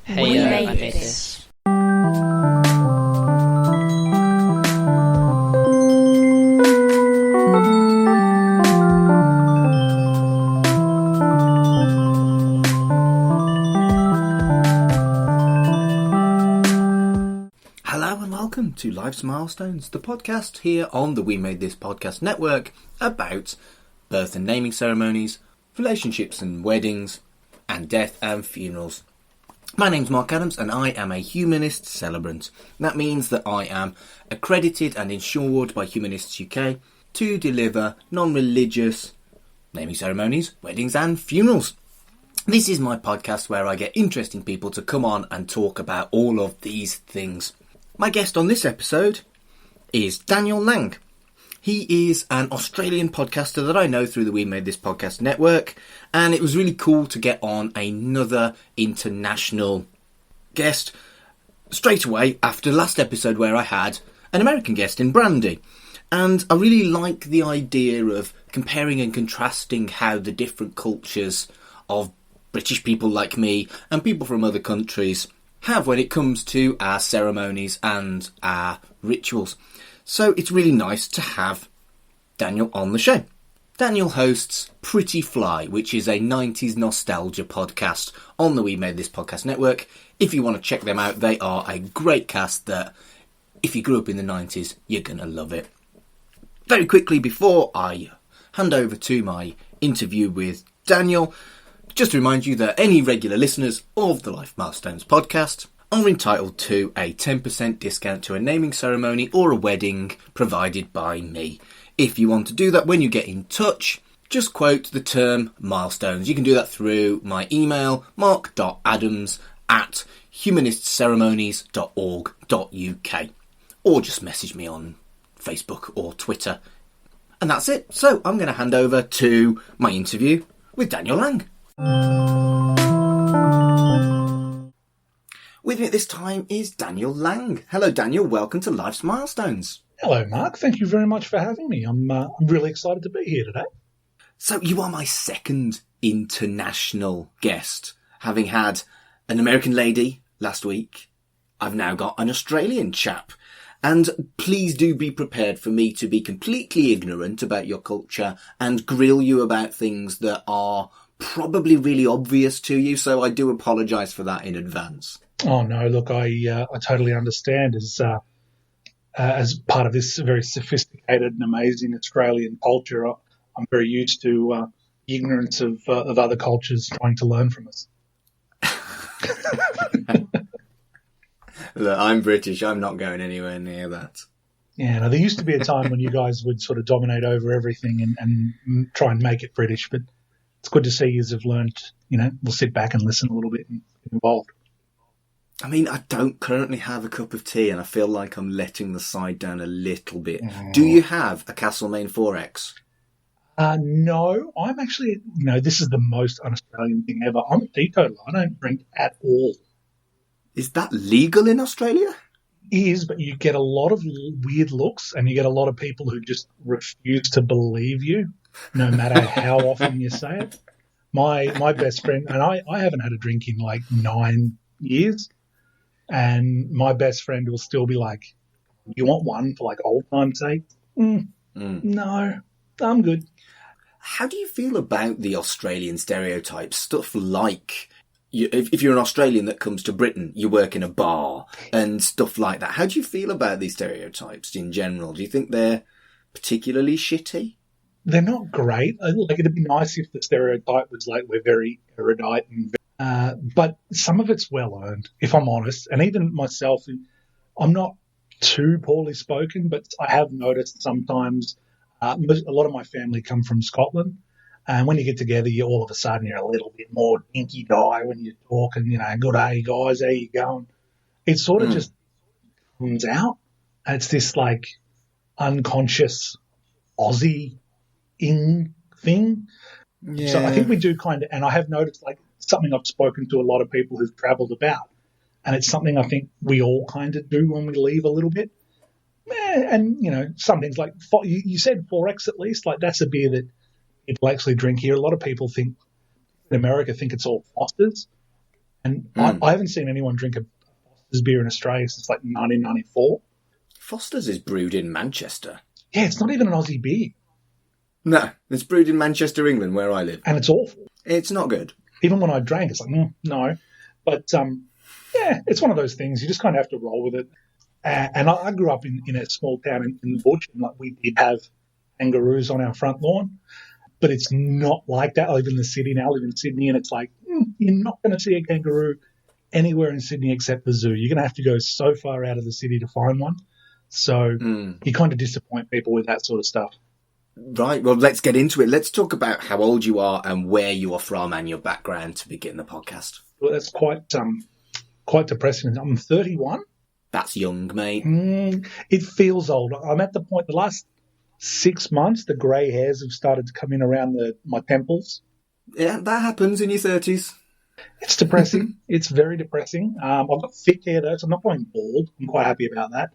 We made this. Hello and welcome to Life's Milestones, the podcast here on the We Made This podcast network about birth and naming ceremonies, relationships and weddings, and death and funerals. My name's Mark Adams and I am a Humanist Celebrant. That means that I am accredited and insured by Humanists UK to deliver non-religious naming ceremonies, weddings and funerals. This is my podcast where I get interesting people to come on and talk about all of these things. My guest on this episode is Daniel Lang. He is an Australian podcaster that I know through the We Made This podcast network, and it was really cool to get on another international guest straight away after the last episode where I had an American guest in Brandy. And I really like the idea of comparing and contrasting how the different cultures of British people like me and people from other countries have when it comes to our ceremonies and our rituals. So it's really nice to have Daniel on the show. Daniel hosts Pretty Fly, which is a 90s nostalgia podcast on the We Made This podcast network. If you want to check them out, they are a great cast that, if you grew up in the 90s, you're going to love it. Very quickly, before I hand over to my interview with Daniel, just to remind you that any regular listeners of the Life Milestones podcast are entitled to a 10% discount to a naming ceremony or a wedding provided by me. If you want to do that when you get in touch, just quote the term milestones. You can do that through my email, mark.adams@humanistceremonies.org.uk, or just message me on Facebook or Twitter. And that's it. So I'm going to hand over to my interview with Daniel Lang. With me at this time is Daniel Lang. Hello, Daniel. Welcome to Life's Milestones. Hello, Mark. Thank you very much for having me. I'm really excited to be here today. So you are my second international guest. Having had an American lady last week, I've now got an Australian chap. And please do be prepared for me to be completely ignorant about your culture and grill you about things that are probably really obvious to you. So I do apologise for that in advance. Oh no! Look, I totally understand. As part of this very sophisticated and amazing Australian culture, I'm very used to the ignorance of other cultures trying to learn from us. Look, I'm British. I'm not going anywhere near that. Yeah, no, there used to be a time when you guys would sort of dominate over everything and try and make it British, but it's good to see you have learned. We'll sit back and listen a little bit and get involved. I mean, I don't currently have a cup of tea and I feel like I'm letting the side down a little bit. Do you have a Castlemaine 4X? No, I'm actually, this is the most un-Australian thing ever. I'm a teetotaler. I don't drink at all. Is that legal in Australia? It is, but you get a lot of weird looks and you get a lot of people who just refuse to believe you, no matter how often you say it. My best friend, and I haven't had a drink in like 9 years, and my best friend will still be like, you want one for like old time's sake? No, I'm good. How do you feel about the Australian stereotypes? Stuff like, if you're an Australian that comes to Britain, you work in a bar and stuff like that. How do you feel about these stereotypes in general? Do you think they're particularly shitty? They're not great. Like, it'd be nice if the stereotype was like we're very erudite and but some of it's well earned, if I'm honest. And even myself, I'm not too poorly spoken, but I have noticed sometimes a lot of my family come from Scotland. And when you get together, you all of a sudden you're a little bit more dinky guy when you're talking, good day, guys, how you going? It sort of just comes out. And it's this like unconscious Aussie-ing thing. Yeah. So I think we do kind of, and I have noticed like something I've spoken to a lot of people who've travelled about, and it's something I think we all kind of do when we leave a little bit. And, some things like, you said 4X at least, like that's a beer that people actually drink here. A lot of people in America think it's all Foster's. And I haven't seen anyone drink a Foster's beer in Australia since like 1994. Foster's is brewed in Manchester. Yeah, it's not even an Aussie beer. No, it's brewed in Manchester, England, where I live. And it's awful. It's not good. Even when I drank, it's like, no. But, yeah, it's one of those things. You just kind of have to roll with it. And I grew up in a small town in the bush, and like we did have kangaroos on our front lawn. But it's not like that. I live in the city now. I live in Sydney, and it's like, you're not going to see a kangaroo anywhere in Sydney except the zoo. You're going to have to go so far out of the city to find one. So you kind of disappoint people with that sort of stuff. Right, well, let's get into it. Let's talk about how old you are and where you are from and your background to begin the podcast. Well, that's quite depressing. I'm 31. That's young, mate. It feels old. I'm at the point, the last 6 months, the grey hairs have started to come in around my temples. Yeah, that happens in your 30s. It's depressing. It's very depressing. I've got thick hair, though, so I'm not going bald. I'm quite happy about that.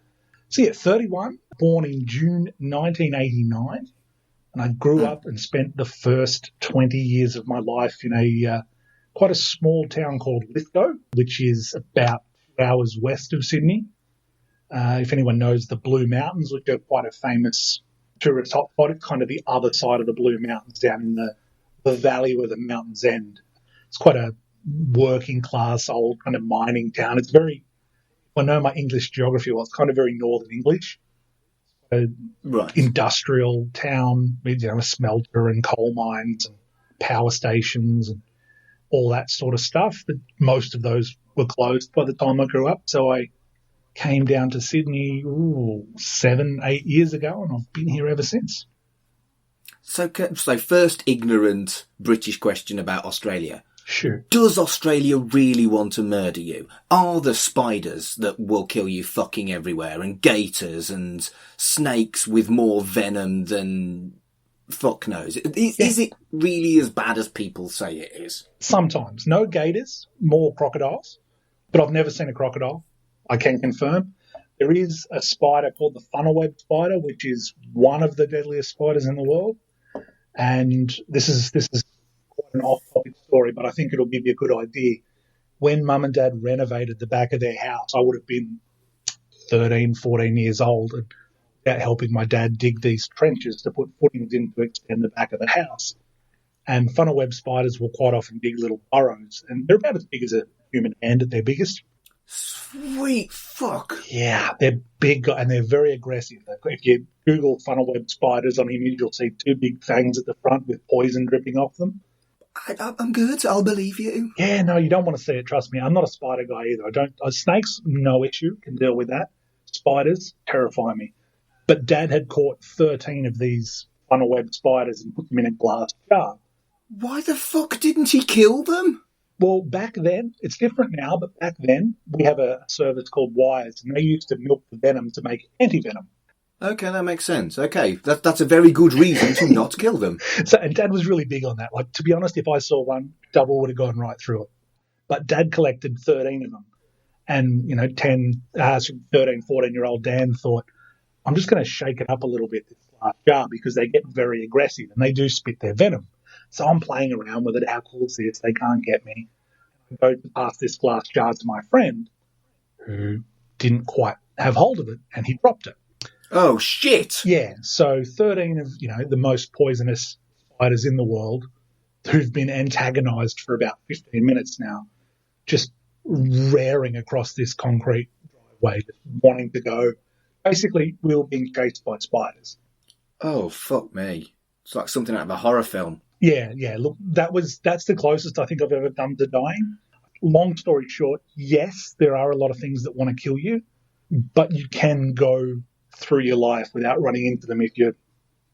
So, yeah, 31, born in June 1989. And I grew up and spent the first 20 years of my life in quite a small town called Lithgow, which is about 2 hours west of Sydney. If anyone knows the Blue Mountains, which are quite a famous tourist hotspot, it's kind of the other side of the Blue Mountains down in the valley where the mountains end. It's quite a working class, old kind of mining town. It's very, I know my English geography well, it's kind of very Northern English. Right. Industrial town, a smelter and coal mines and power stations and all that sort of stuff. But most of those were closed by the time I grew up. So I came down to Sydney 7, 8 years ago, and I've been here ever since. So first ignorant British question about Australia. Sure. Does Australia really want to murder you? Are there spiders that will kill you fucking everywhere, and gators and snakes with more venom than fuck knows? Is it really as bad as people say it is? Sometimes. No gators, more crocodiles. But I've never seen a crocodile. I can confirm. There is a spider called the funnel web spider, which is one of the deadliest spiders in the world. And this is quite an off-topic story, but I think it'll give you a good idea. When Mum and Dad renovated the back of their house, I would have been 13, 14 years old, and about helping my dad dig these trenches to put footings in to extend the back of the house. And funnel web spiders will quite often dig little burrows, and they're about as big as a human hand at their biggest. Sweet fuck. Yeah, they're big and they're very aggressive. If you Google funnel web spiders on image, you'll see two big fangs at the front with poison dripping off them. I'm good. I'll believe you. Yeah, no, you don't want to see it. Trust me. I'm not a spider guy either. Snakes, no issue. Can deal with that. Spiders terrify me. But Dad had caught 13 of these funnel web spiders and put them in a glass jar. Why the fuck didn't he kill them? Well, back then, it's different now, but back then we have a service called Wires, and they used to milk the venom to make anti-venom. Okay, that makes sense. Okay, that's a very good reason to not kill them. And Dad was really big on that. Like, to be honest, if I saw one, double would have gone right through it. But Dad collected 13 of them. And, 13, 14-year-old Dan thought, I'm just going to shake it up a little bit, this glass jar, because they get very aggressive and they do spit their venom. So I'm playing around with it. How cool is this? They can't get me. I go to pass this glass jar to my friend who didn't quite have hold of it, and he dropped it. Oh, shit. Yeah, so 13 of, the most poisonous spiders in the world who've been antagonised for about 15 minutes now, just raring across this concrete driveway, just wanting to go. Basically, we were being chased by spiders. Oh, fuck me. It's like something out of a horror film. Yeah. Look, that's the closest I think I've ever come to dying. Long story short, yes, there are a lot of things that want to kill you, but you can go through your life without running into them if you're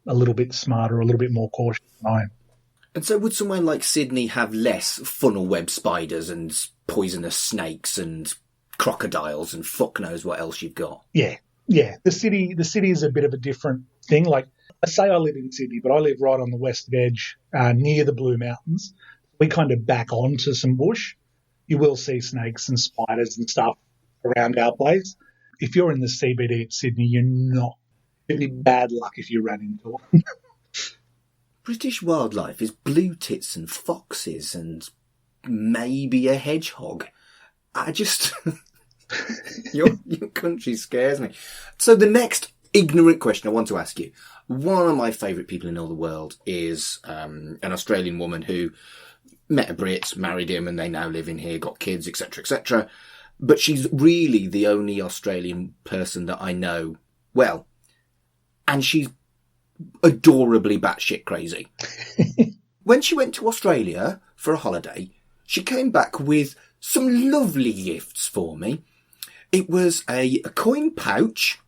a little bit smarter, a little bit more cautious than I am. And so would somewhere like Sydney have less funnel web spiders and poisonous snakes and crocodiles and fuck knows what else you've got? Yeah. The city is a bit of a different thing. Like, I say I live in Sydney, but I live right on the western edge near the Blue Mountains. We kind of back onto some bush. You will see snakes and spiders and stuff around our place. If you're in the CBD of Sydney, it'd be bad luck if you ran into one. British wildlife is blue tits and foxes and maybe a hedgehog. I just... your country scares me. So the next ignorant question I want to ask you. One of my favourite people in all the world is an Australian woman who met a Brit, married him, and they now live in here, got kids, etc., etc. But she's really the only Australian person that I know well. And she's adorably batshit crazy. When she went to Australia for a holiday, she came back with some lovely gifts for me. It was a coin pouch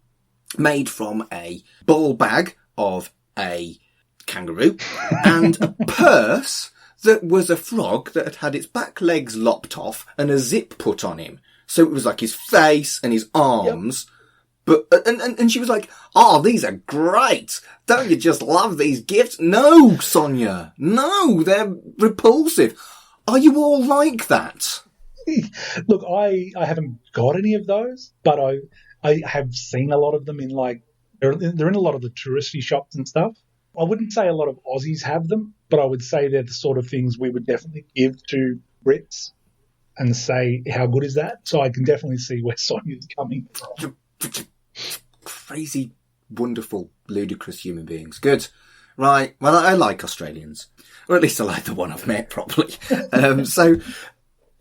made from a ball bag of a kangaroo and a purse that was a frog that had had its back legs lopped off and a zip put on him. So it was like his face and his arms. Yep. But and she was like, "Oh, these are great. Don't you just love these gifts?" No, Sonia. No, they're repulsive. Are you all like that? Look, I haven't got any of those, but I have seen a lot of them in they're in a lot of the touristy shops and stuff. I wouldn't say a lot of Aussies have them, but I would say they're the sort of things we would definitely give to Brits and say, how good is that? So I can definitely see where Sonia's coming from. Crazy, wonderful, ludicrous human beings. Good. Right. Well, I like Australians. Or at least I like the one I've met properly. So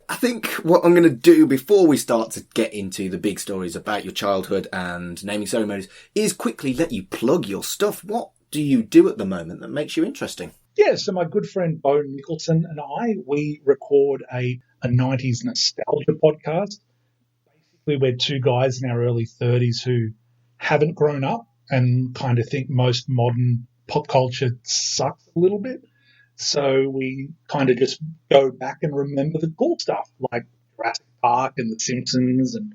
I think what I'm going to do before we start to get into the big stories about your childhood and naming ceremonies is quickly let you plug your stuff. What do you do at the moment that makes you interesting? Yeah, so my good friend Bo Nicholson and we record a 90s nostalgia podcast. Basically, we're two guys in our early 30s who haven't grown up and kind of think most modern pop culture sucks a little bit. So we kind of just go back and remember the cool stuff like Jurassic Park and The Simpsons. And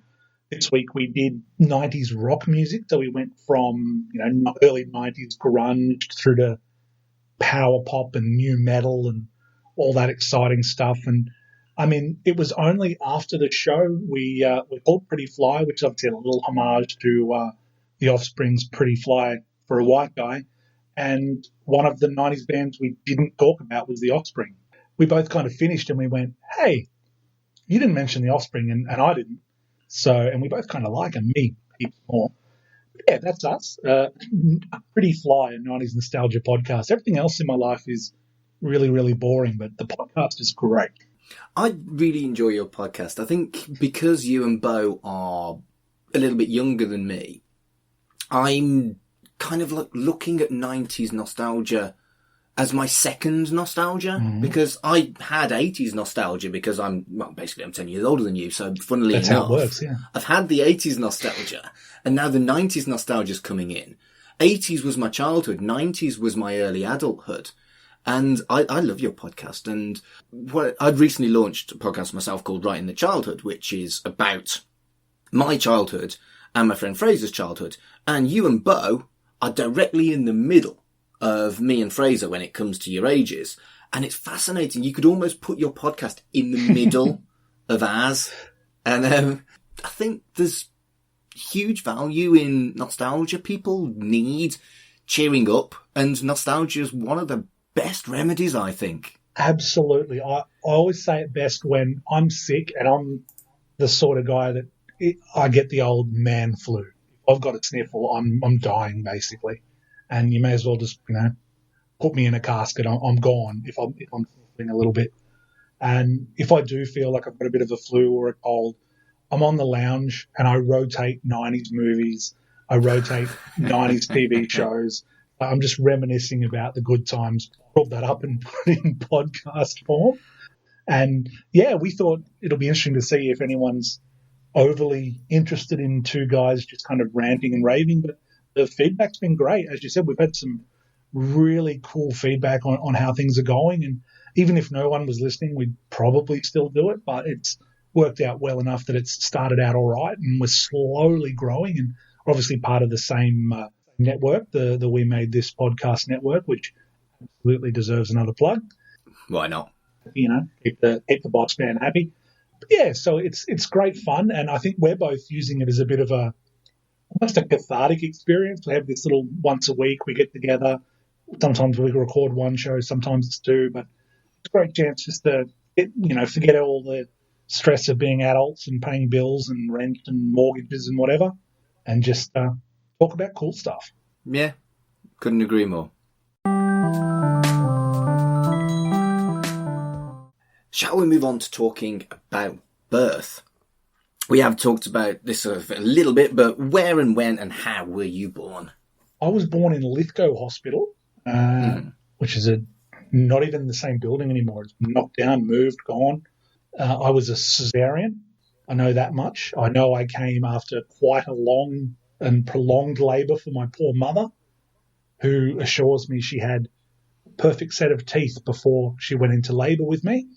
this week we did 90s rock music. So we went from, early 90s grunge through to power pop and new metal and all that exciting stuff. And I mean, it was only after the show we called Pretty Fly, which is obviously a little homage to The Offspring's Pretty Fly for a White Guy. And one of the 90s bands we didn't talk about was The Offspring. We both kind of finished and we went, hey, you didn't mention The Offspring and I didn't. So, and we both kind of like them, me heaps more. But yeah, that's us. Pretty Fly, a 90s nostalgia podcast. Everything else in my life is really, really boring, but the podcast is great. I really enjoy your podcast. I think because you and Bo are a little bit younger than me, I'm kind of like looking at 90s nostalgia as my second nostalgia, because I had 80s nostalgia because I'm 10 years older than you, so funnily enough, how it works, yeah. I've had the 80s nostalgia, and now the 90s nostalgia's coming in. 80s was my childhood, 90s was my early adulthood, and I love your podcast, and I'd recently launched a podcast myself called Right in the Childhood, which is about my childhood and my friend Fraser's childhood, and you and Bo are directly in the middle of me and Fraser when it comes to your ages. And it's fascinating. You could almost put your podcast in the middle of ours. And I think there's huge value in nostalgia. People need cheering up. And nostalgia is one of the best remedies, I think. Absolutely. I always say it best when I'm sick and I'm the sort of guy that I get the old man flu. I've got a sniffle, I'm dying basically, and you may as well just put me in a casket. I'm gone if I'm sniffling a little bit. And if I do feel like I've got a bit of a flu or a cold, I'm on the lounge and I rotate 90s movies, I rotate 90s TV shows. I'm just reminiscing about the good times. Brought that up and put it in podcast form. And yeah, we thought it'll be interesting to see if anyone's overly interested in two guys just kind of ranting and raving, but the feedback's been great. As you said, we've had some really cool feedback on how things are going, and even if no one was listening, we'd probably still do it, but it's worked out well enough that it's started out all right, and we're slowly growing, and obviously part of the same network, the We Made This podcast network, which absolutely deserves another plug. Why not? Keep the boss man happy. Yeah, so it's great fun, and I think we're both using it as a bit of almost a cathartic experience. We have this little once a week, we get together. Sometimes we record one show, sometimes it's two, but it's a great chance just to forget all the stress of being adults and paying bills and rent and mortgages and whatever, and just talk about cool stuff. Yeah, couldn't agree more. Shall we move on to talking about birth? We have talked about this sort of a little bit, but where and when and how were you born? I was born in Lithgow Hospital, which is not even the same building anymore. It's been knocked down, moved, gone. I was a cesarean. I know that much. I know I came after quite a long and prolonged labour for my poor mother, who assures me she had a perfect set of teeth before she went into labour with me.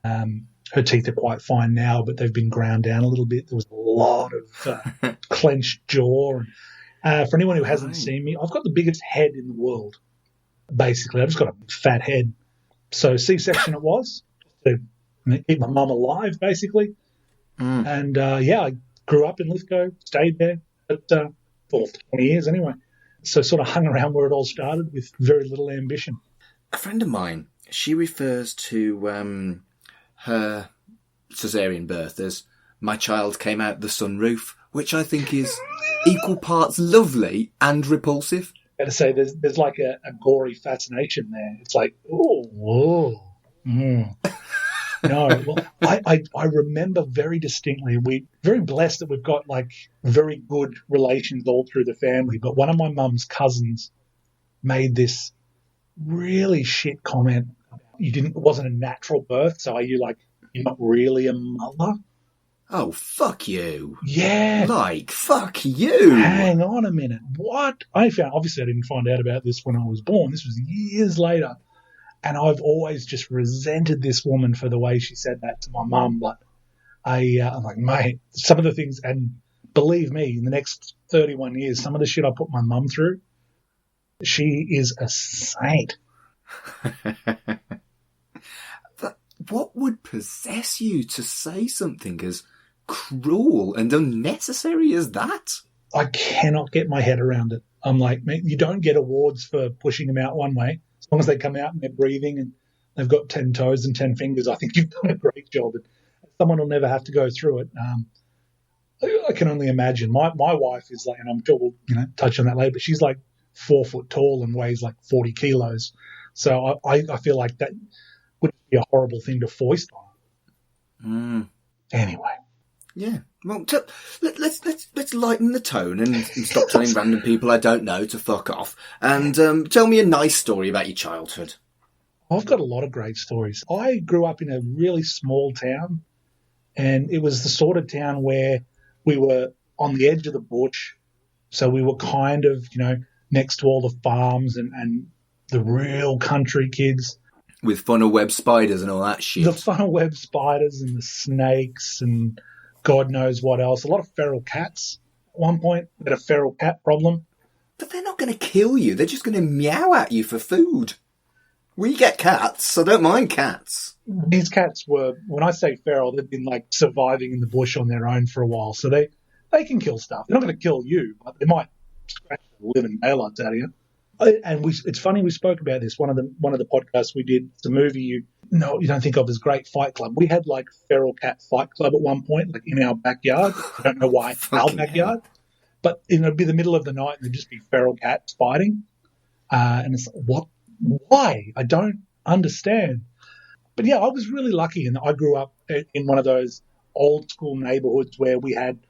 Her teeth are quite fine now, but they've been ground down a little bit. There was a lot of clenched jaw. For anyone who hasn't seen me, I've got the biggest head in the world, basically. I've just got a fat head. So C-section it was, to keep my mum alive, basically. And, I grew up in Lithgow, stayed there for 20 years anyway. So sort of hung around where it all started with very little ambition. A friend of mine, she refers to her caesarean birth as my child came out the sunroof, which I think is equal parts lovely and repulsive. I gotta say, there's like a gory fascination there. It's like, oh, whoa. No, well, I remember very distinctly, we're very blessed that we've got like very good relations all through the family, but one of my mum's cousins made this really shit comment. It wasn't a natural birth, so are you like, you're not really a mother? Oh, fuck you. Yeah. Like, fuck you. Hang on a minute. What? Obviously I didn't find out about this when I was born. This was years later. And I've always just resented this woman for the way she said that to my mum. But I'm like, mate, some of the things, and believe me, in the next 31 years, some of the shit I put my mum through, she is a saint. But what would possess you to say something as cruel and unnecessary as that? I cannot get my head around it. I'm like, mate, you don't get awards for pushing them out one way. As long as they come out and they're breathing and they've got 10 toes and 10 fingers, I think you've done a great job. And someone will never have to go through it. I can only imagine. My wife is like, and I'm sure we'll touch on that later, but she's like 4 foot tall and weighs like 40 kilos. So I feel like that would be a horrible thing to foist on. Anyway. Yeah. Well, let's lighten the tone and stop telling random people I don't know to fuck off. And tell me a nice story about your childhood. I've got a lot of great stories. I grew up in a really small town, and it was the sort of town where we were on the edge of the bush. So we were kind of, next to all the farms and the real country kids. With funnel web spiders and all that shit. The funnel web spiders and the snakes and God knows what else. A lot of feral cats. At one point, we had a feral cat problem. But they're not going to kill you. They're just going to meow at you for food. We get cats, so I don't mind cats. These cats were, when I say feral, they've been like surviving in the bush on their own for a while. So they can kill stuff. They're not going to kill you, but they might scratch the living daylights out of you. And it's funny we spoke about this. One of the podcasts we did, it's a movie you don't think of as great, Fight Club. We had like feral cat Fight Club at one point, like in our backyard. I don't know why our backyard, but it'd be the middle of the night and there'd just be feral cats fighting. And it's like, what? Why? I don't understand. But yeah, I was really lucky, and I grew up in one of those old school neighborhoods where we had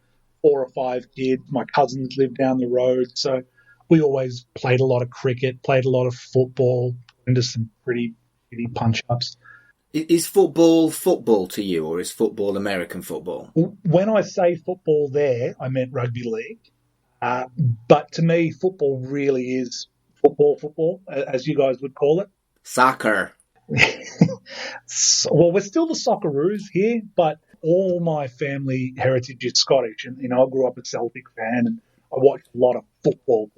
4 or 5 kids. My cousins lived down the road, so we always played a lot of cricket, played a lot of football, into some pretty shitty punch-ups. Is football to you, or is football American football? When I say football there, I meant rugby league. But to me, football really is football, as you guys would call it. Soccer. Well, we're still the Socceroos here, but all my family heritage is Scottish. And, I grew up a Celtic fan, and I watched a lot of football.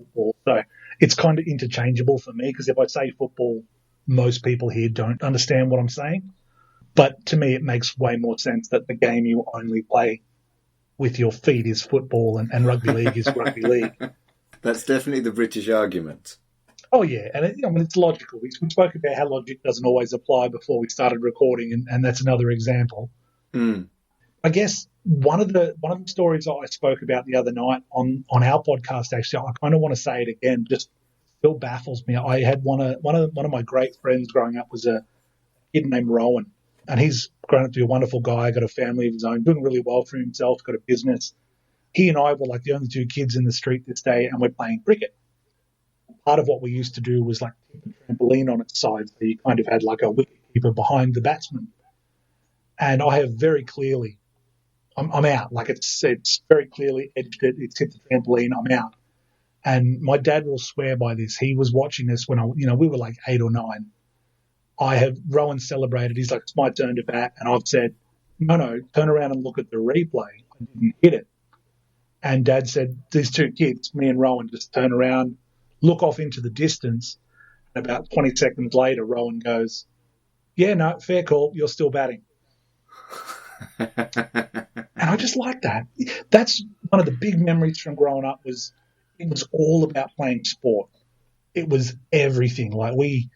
So it's kind of interchangeable for me, because if I say football, most people here don't understand what I'm saying. But to me, it makes way more sense that the game you only play with your feet is football, and rugby league is rugby league. That's definitely the British argument. Oh, yeah. And it's logical. We spoke about how logic doesn't always apply before we started recording, and that's another example. Mm. I guess one of the stories I spoke about the other night on our podcast, actually, I kind of want to say it again, just still baffles me. I had one of my great friends growing up was a kid named Rowan, and he's grown up to be a wonderful guy, got a family of his own, doing really well for himself, got a business. He and I were like the only two kids in the street this day, and we're playing cricket. Part of what we used to do was like keep a trampoline on its side, so you kind of had like a wicket keeper behind the batsman. And I have very clearly, I'm out. Like it's very clearly edged it. It's hit the trampoline. I'm out. And my dad will swear by this. He was watching us when we were like 8 or 9. Rowan celebrated. He's like, it's my turn to bat, and I've said, no, turn around and look at the replay. I didn't hit it. And Dad said, these two kids, me and Rowan, just turn around, look off into the distance. And about 20 seconds later, Rowan goes, yeah, no, fair call. You're still batting. And I just like that. That's one of the big memories from growing up was it was all about playing sport. It was everything. Like it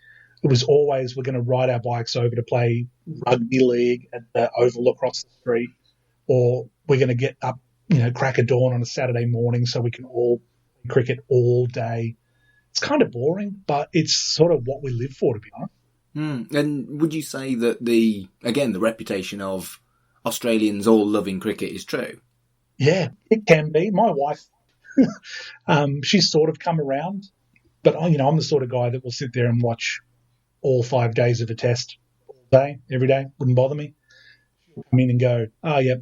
was always we're going to ride our bikes over to play rugby league at the oval across the street, or we're going to get up, crack of dawn on a Saturday morning so we can all play cricket all day. It's kind of boring, but it's sort of what we live for, to be honest. And would you say that the reputation of Australians all loving cricket is true? Yeah, it can be. My wife, she's sort of come around, but I'm the sort of guy that will sit there and watch all 5 days of a test all day, every day. Wouldn't bother me. She'll come in and go, oh, yeah,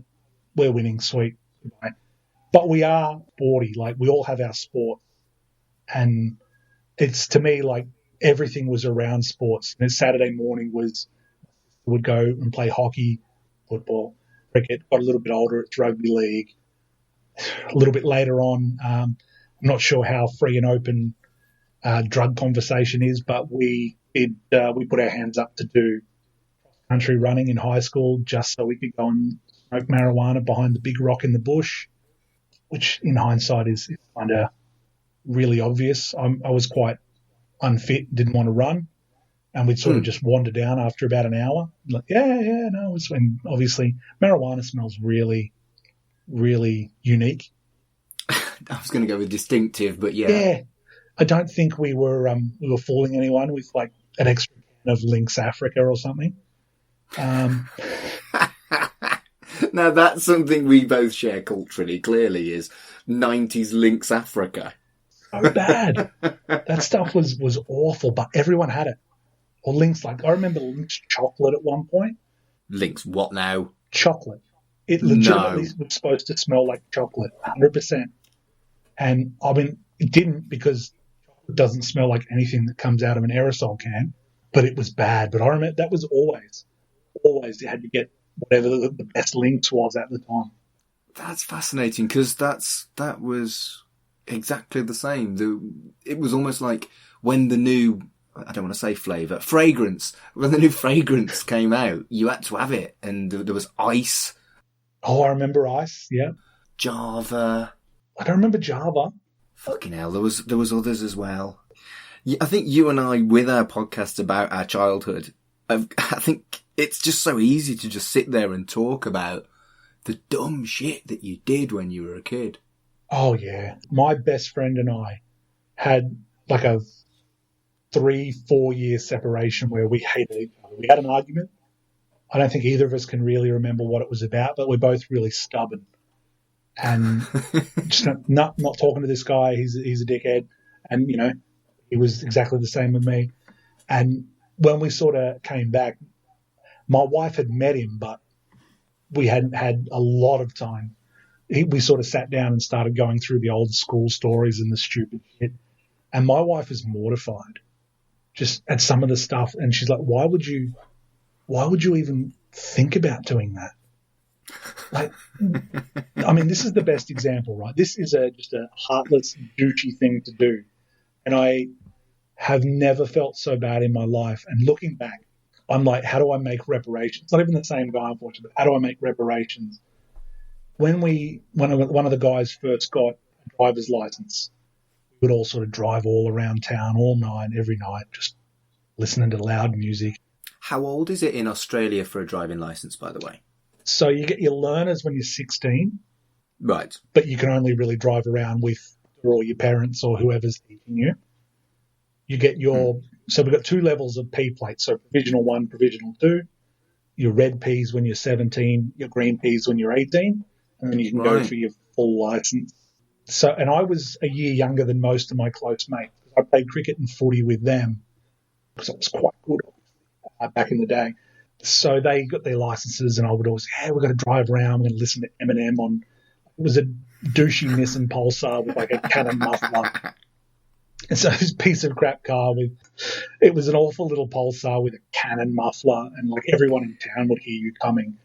we're winning, sweet. Goodbye. But we are sporty. Like, we all have our sport. And it's, to me, like, everything was around sports. And Saturday morning would go and play hockey, football, cricket. Got a little bit older, it's rugby league. A little bit later on, I'm not sure how free and open drug conversation is, but we put our hands up to do country running in high school just so we could go and smoke marijuana behind the big rock in the bush, which in hindsight is kind of really obvious. I was quite unfit, didn't want to run, and we'd sort of just wander down after about an hour. Like, no. And obviously marijuana smells really, really unique. I was going to go with distinctive, but yeah. Yeah. I don't think we were fooling anyone with like an extra can of Lynx Africa or something. Now that's something we both share culturally, clearly, is 90s Lynx Africa. So bad. That stuff was awful, but everyone had it. Or Lynx, like I remember Lynx chocolate at one point. Lynx what now? Chocolate. It legitimately was supposed to smell like chocolate, 100%. And I mean, it didn't, because it doesn't smell like anything that comes out of an aerosol can, but it was bad. But I remember that was always you had to get whatever the best Lynx was at the time. That's fascinating, because that was exactly the same. It was almost like when the new, I don't want to say fragrance, when the new fragrance came out, you had to have it, and there was Ice. Oh, I remember Ice, yeah. Java. I don't remember Java. Fucking hell, there was others as well. I think you and I, with our podcast about our childhood, I think it's just so easy to just sit there and talk about the dumb shit that you did when you were a kid. Oh, yeah. My best friend and I had like a 3-4 year separation where we hated each other. We had an argument. I don't think either of us can really remember what it was about, but we're both really stubborn. And just not talking to this guy. He's a dickhead. And, he was exactly the same with me. And when we sort of came back, my wife had met him, but we hadn't had a lot of time. We sort of sat down and started going through the old school stories and the stupid shit. And my wife was mortified just at some of the stuff. And she's like, why would you even think about doing that? Like, I mean, this is the best example, right? This is just a heartless, douchey thing to do. And I have never felt so bad in my life. And looking back, I'm like, how do I make reparations? It's not even the same guy, unfortunately, but how do I make reparations? When one of the guys first got a driver's license, We would all sort of drive all around town all night, every night, just listening to loud music. How old is it in Australia for a driving licence, by the way? So you get your learners when you're 16. Right. But you can only really drive around with or your parents or whoever's teaching you. You get your So we've got 2 levels of P plates. So provisional 1, provisional 2. Your red Ps when you're 17, your green Ps when you're 18, and then you can go for your full license. So, and I was a year younger than most of my close mates. I played cricket and footy with them because I was quite good back in the day. So they got their licenses, and I would always say, "Hey, we're going to drive around. We're going to listen to Eminem on." It was a douchey Nissan Pulsar with like a cannon muffler. And so this piece of crap car it was an awful little Pulsar with a cannon muffler, and like everyone in town would hear you coming.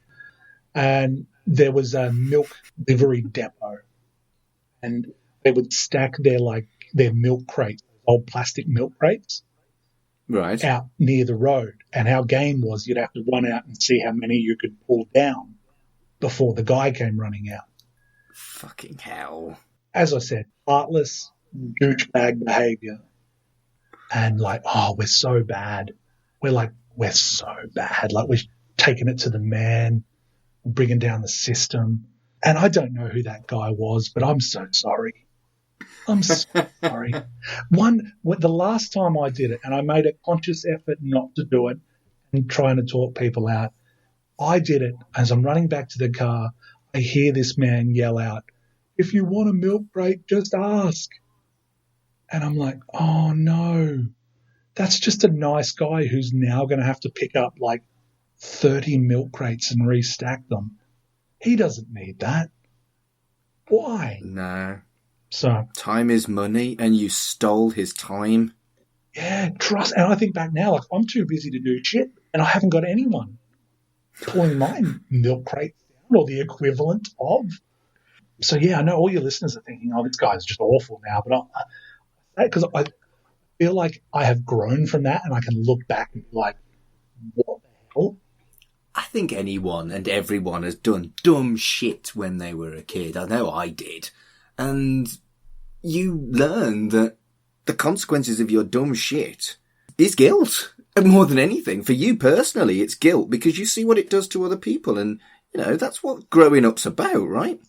And there was a milk livery depot, and they would stack their milk crates, old plastic milk crates, right, out near the road. And our game was you'd have to run out and see how many you could pull down before the guy came running out. Fucking hell. As I said, heartless, douchebag behaviour. And like, oh, we're so bad. We're so bad. Like, we're taking it to the man, bringing down the system. And I don't know who that guy was, but I'm so sorry. I'm so sorry. The last time I did it, and I made a conscious effort not to do it and trying to talk people out, I did it as I'm running back to the car. I hear this man yell out, "If you want a milk break, just ask." And I'm like, oh, no. That's just a nice guy who's now going to have to pick up like 30 milk crates and restack them. He doesn't need that. Why? No. So time is money, and you stole his time. Yeah, trust. And I think back now, like, I'm too busy to do shit, and I haven't got anyone pulling my milk crates down or the equivalent of. So, yeah, I know all your listeners are thinking, oh, this guy's just awful now. But because I feel like I have grown from that, and I can look back and be like, what the hell? I think anyone and everyone has done dumb shit when they were a kid. I know I did. And you learn that the consequences of your dumb shit is guilt. And more than anything, for you personally, it's guilt because you see what it does to other people. And, that's what growing up's about, right?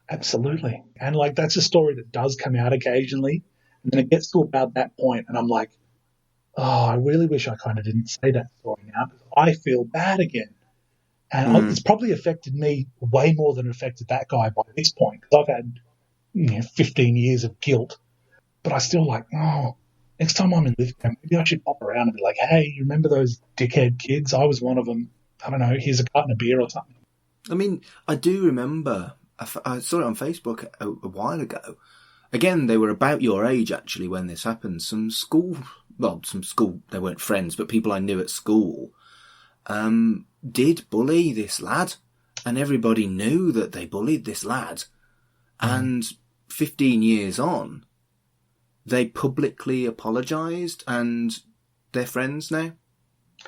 Absolutely. And, like, that's a story that does come out occasionally. And then it gets to about that point, and I'm like, oh, I really wish I kind of didn't say that story now because I feel bad again. And it's probably affected me way more than it affected that guy by this point because I've had 15 years of guilt. But I still like, oh, next time I'm in Lithgow, maybe I should pop around and be like, hey, you remember those dickhead kids? I was one of them. I don't know, here's a carton of beer or something. I mean, I do remember, I saw it on Facebook a while ago. Again, they were about your age, actually, when this happened. Some school, they weren't friends, but people I knew at school, did bully this lad. And everybody knew that they bullied this lad. And 15 years on, they publicly apologised and they're friends now.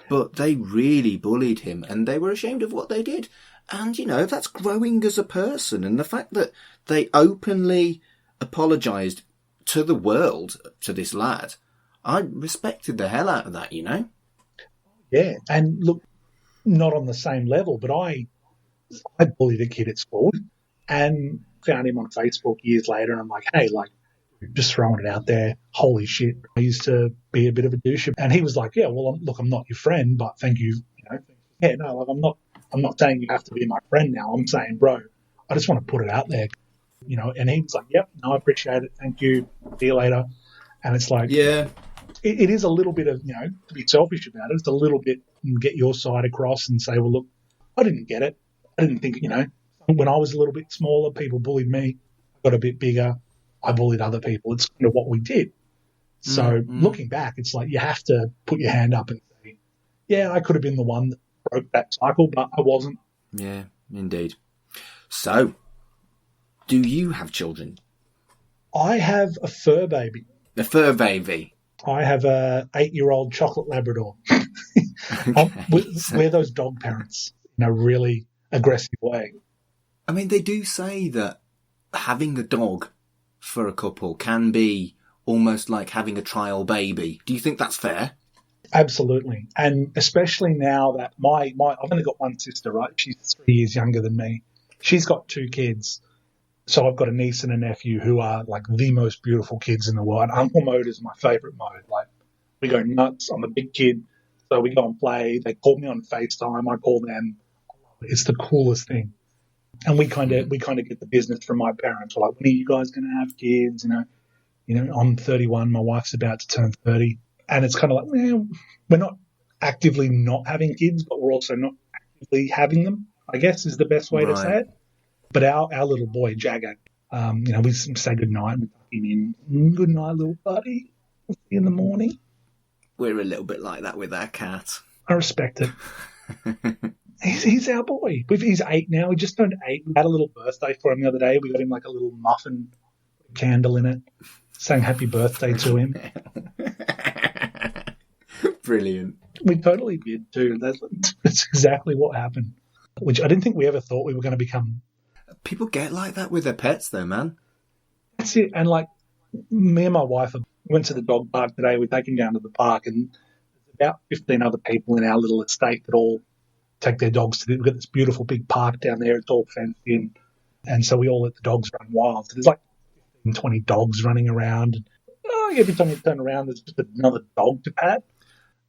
But they really bullied him and they were ashamed of what they did. And, that's growing as a person. And the fact that they openly apologised to the world, to this lad, I respected the hell out of that, Yeah, and look, not on the same level, but I bullied a kid at school and found him on Facebook years later, and I'm like, hey, like, just throwing it out there, holy shit, I used to be a bit of a douche. And he was like, yeah, well, I'm not your friend, but thank you, yeah, no, like, I'm not saying you have to be my friend now. I'm saying, bro, I just want to put it out there, and he was like, yep, no, I appreciate it, thank you, see you later. And it's like, yeah, it is a little bit of, to be selfish about it, it's a little bit, get your side across and say, well, look, I didn't get it. I didn't think, when I was a little bit smaller, people bullied me. I got a bit bigger. I bullied other people. It's kind of what we did. So looking back, it's like you have to put your hand up and say, yeah, I could have been the one that broke that cycle, but I wasn't. Yeah, indeed. So, do you have children? I have a fur baby. A fur baby? I have a 8-year-old chocolate Labrador. Okay, we're those dog parents in a really aggressive way. I mean, they do say that having a dog for a couple can be almost like having a trial baby. Do you think that's fair? Absolutely. And especially now that I've only got one sister, right? She's 3 years younger than me. She's got 2 kids. So I've got a niece and a nephew who are like the most beautiful kids in the world. Uncle mode is my favorite mode. Like, we go nuts. I'm a big kid. So we go and play. They call me on FaceTime. I call them. It's the coolest thing. And we kind of get the business from my parents. We're like, when are you guys going to have kids? You know, I'm 31. My wife's about to turn 30. And it's kind of like, we're not actively not having kids, but we're also not actively having them, I guess is the best way to say it. But our little boy, Jagger, we say goodnight. We tuck him in. Good night, little buddy. We'll see you in the morning. We're a little bit like that with our cat. I respect it. He's our boy. He's 8 now. He just turned 8. We had a little birthday for him the other day. We got him like a little muffin candle in it, saying happy birthday to him. Brilliant. We totally did too. That's exactly what happened, which I didn't think we ever thought we were going to become. People get like that with their pets though, man. That's it. And like me and my wife went to the dog park today. We take him down to the park, and there's about 15 other people in our little estate that all take their dogs to we've got this beautiful big park down there. It's all fenced in. And so we all let the dogs run wild. So there's like 15, 20 dogs running around. And, every time you turn around, there's just another dog to pat.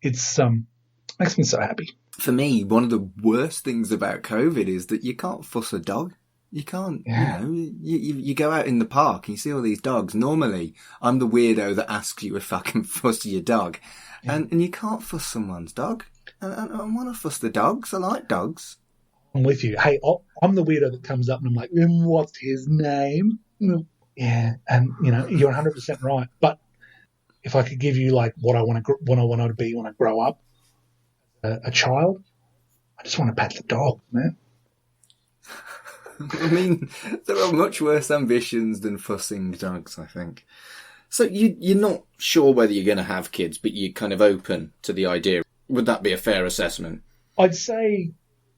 It's makes me so happy. For me, one of the worst things about COVID is that you can't fuss a dog. You can't, you go out in the park and you see all these dogs. Normally, I'm the weirdo that asks you if I can fuss your dog. And you can't fuss someone's dog. I want to fuss the dogs. I like dogs. I'm with you. Hey, I'm the weirdo that comes up and I'm like, what's his name? Yeah, and, you're 100% right. But if I could give you, like, what I want to be when I grow up, a child, I just want to pat the dog, man. I mean, there are much worse ambitions than fussing dogs, I think. So you're not sure whether you're going to have kids, but you're kind of open to the idea. Would that be a fair assessment? I'd say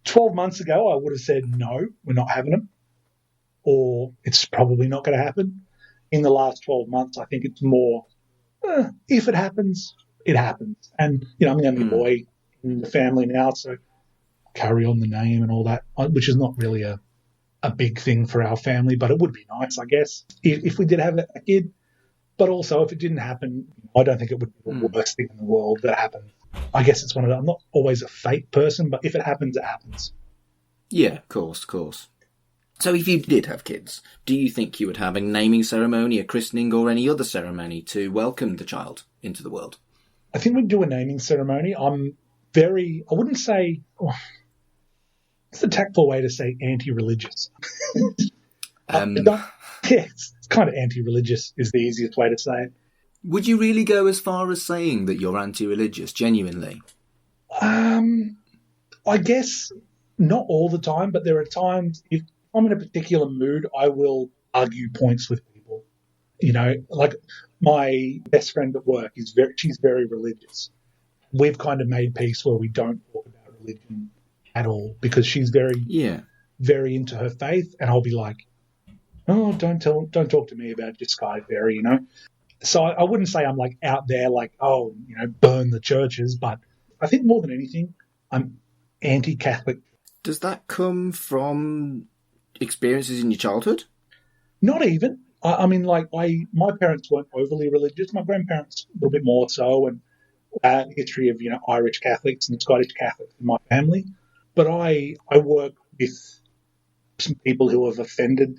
12 months ago I would have said, no, we're not having them, or it's probably not going to happen. In the last 12 months, I think it's more, if it happens, it happens. And, I'm the only boy in the family now, so carry on the name and all that, which is not really a big thing for our family, but it would be nice, I guess, if we did have a kid. But also, if it didn't happen, I don't think it would be the worst thing in the world that happened. I guess it's one of those. I'm not always a fate person, but if it happens, it happens. Yeah, of course. So if you did have kids, do you think you would have a naming ceremony, a christening, or any other ceremony to welcome the child into the world? I think we'd do a naming ceremony. I wouldn't say, it's a tactful way to say anti-religious. It's kind of anti-religious is the easiest way to say it. Would you really go as far as saying that you're anti-religious, genuinely? I guess not all the time, but there are times if I'm in a particular mood, I will argue points with people. Like my best friend at work she's very religious. We've kind of made peace where we don't talk about religion at all because she's very, very into her faith, and I'll be like, oh, don't talk to me about your Sky Fairy, So I wouldn't say I'm like out there like, burn the churches, but I think more than anything, I'm anti-Catholic. Does that come from experiences in your childhood? Not even. I mean, like my parents weren't overly religious. My grandparents a little bit more so, and history of Irish Catholics and Scottish Catholics in my family. But I work with some people who have offended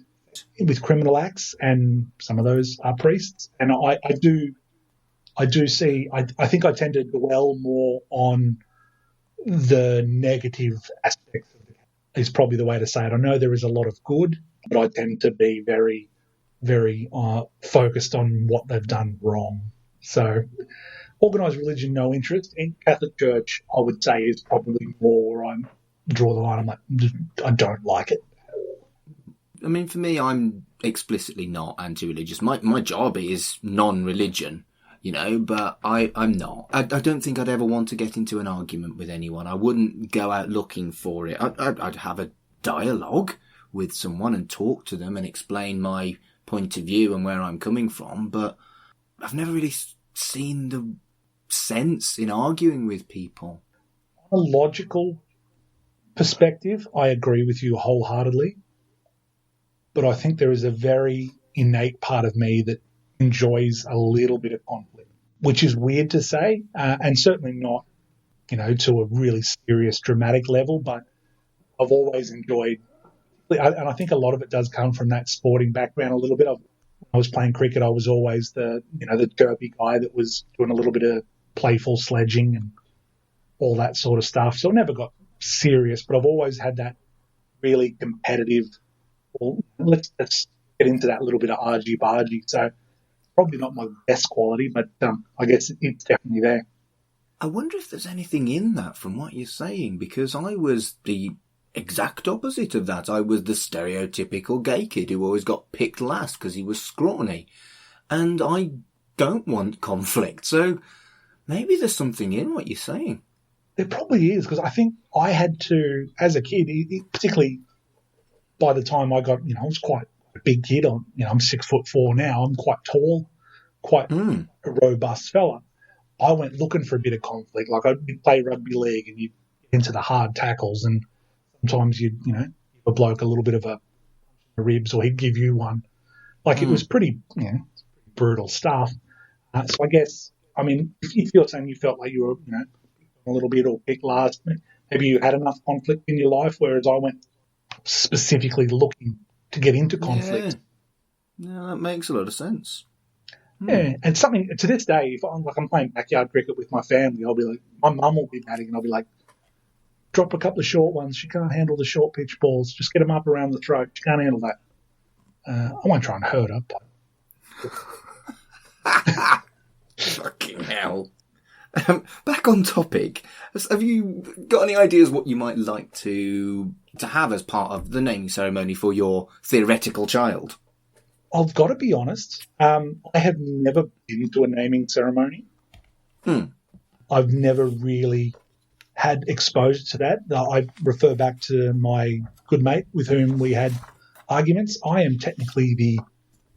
with criminal acts, and some of those are priests. And I do see, I think I tend to dwell more on the negative aspects of it, is probably the way to say it. I know there is a lot of good, but I tend to be very, very focused on what they've done wrong. So organised religion, no interest. In Catholic Church, I would say, is probably more where I draw the line. I'm like, I don't like it. I mean, for me, I'm explicitly not anti-religious. My job is non-religion, but I'm not. I don't think I'd ever want to get into an argument with anyone. I wouldn't go out looking for it. I'd have a dialogue with someone and talk to them and explain my point of view and where I'm coming from. But I've never really seen the sense in arguing with people. On a logical perspective, I agree with you wholeheartedly. But I think there is a very innate part of me that enjoys a little bit of conflict, which is weird to say, and certainly not, to a really serious, dramatic level. But I've always enjoyed, and I think a lot of it does come from that sporting background a little bit. When I was playing cricket, I was always the derby guy that was doing a little bit of playful sledging and all that sort of stuff. So I never got serious, but I've always had that really competitive. Well, let's get into that little bit of argy-bargy. So probably not my best quality, but I guess it's definitely there. I wonder if there's anything in that from what you're saying, because I was the exact opposite of that. I was the stereotypical gay kid who always got picked last because he was scrawny. And I don't want conflict. So maybe there's something in what you're saying. There probably is, because I think I had to, as a kid, particularly by the time I got, I was quite a big kid. I'm 6'4" now. I'm quite tall, quite a robust fella. I went looking for a bit of conflict. Like I'd play rugby league and you'd get into the hard tackles, and sometimes you'd, give a bloke a little bit of a ribs, or he'd give you one. Like it was pretty, brutal stuff. So I guess, if you're saying you felt like you were, a little bit or picked last, maybe you had enough conflict in your life, whereas I went specifically looking to get into conflict. Yeah, that makes a lot of sense. Yeah, and something to this day, if I'm playing backyard cricket with my family, I'll be like, my mum will be batting, and I'll be like, drop a couple of short ones. She can't handle the short pitch balls. Just get them up around the throat. She can't handle that. I won't try and hurt her. But... Fucking hell. Back on topic, have you got any ideas what you might like to have as part of the naming ceremony for your theoretical child? I've got to be honest. I have never been to a naming ceremony. I've never really had exposure to that. I refer back to my good mate with whom we had arguments. I am technically the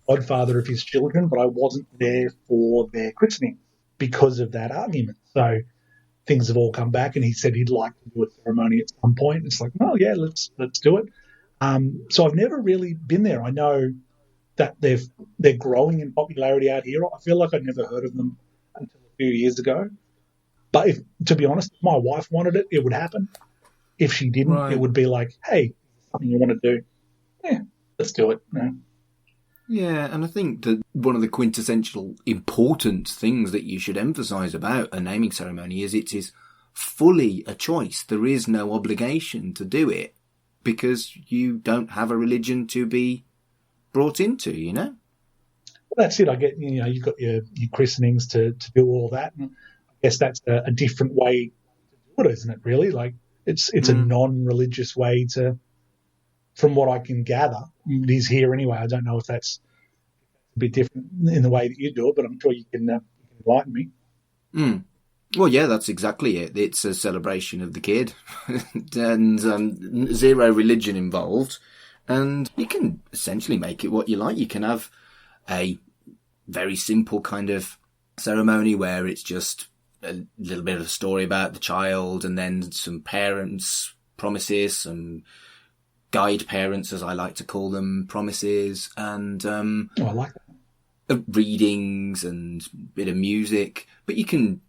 godfather of his children, but I wasn't there for their christening because of that argument. So things have all come back, and he said he'd like to do a ceremony at some point. It's like, well, yeah, let's do it. So I've never really been there. I know that they're growing in popularity out here. I feel like I'd never heard of them until a few years ago. But to be honest, if my wife wanted it, it would happen. If she didn't, It would be like, hey, something you want to do? Yeah, let's do it. Yeah, and I think that one of the quintessential important things that you should emphasise about a naming ceremony is it is fully a choice. There is no obligation to do it because you don't have a religion to be brought into, Well, that's it. I get, you've got your christenings to do all that. And I guess that's a different way to do it, isn't it, really? Like it's a non-religious way to, from what I can gather, it is here anyway. I don't know if that's a bit different in the way that you do it, but I'm sure you can enlighten me. Well, yeah, that's exactly it. It's a celebration of the kid and zero religion involved. And you can essentially make it what you like. You can have a very simple kind of ceremony where it's just a little bit of a story about the child, and then some parents' promises, some guide parents, as I like to call them, promises, and I like that. Readings and a bit of music. But you can...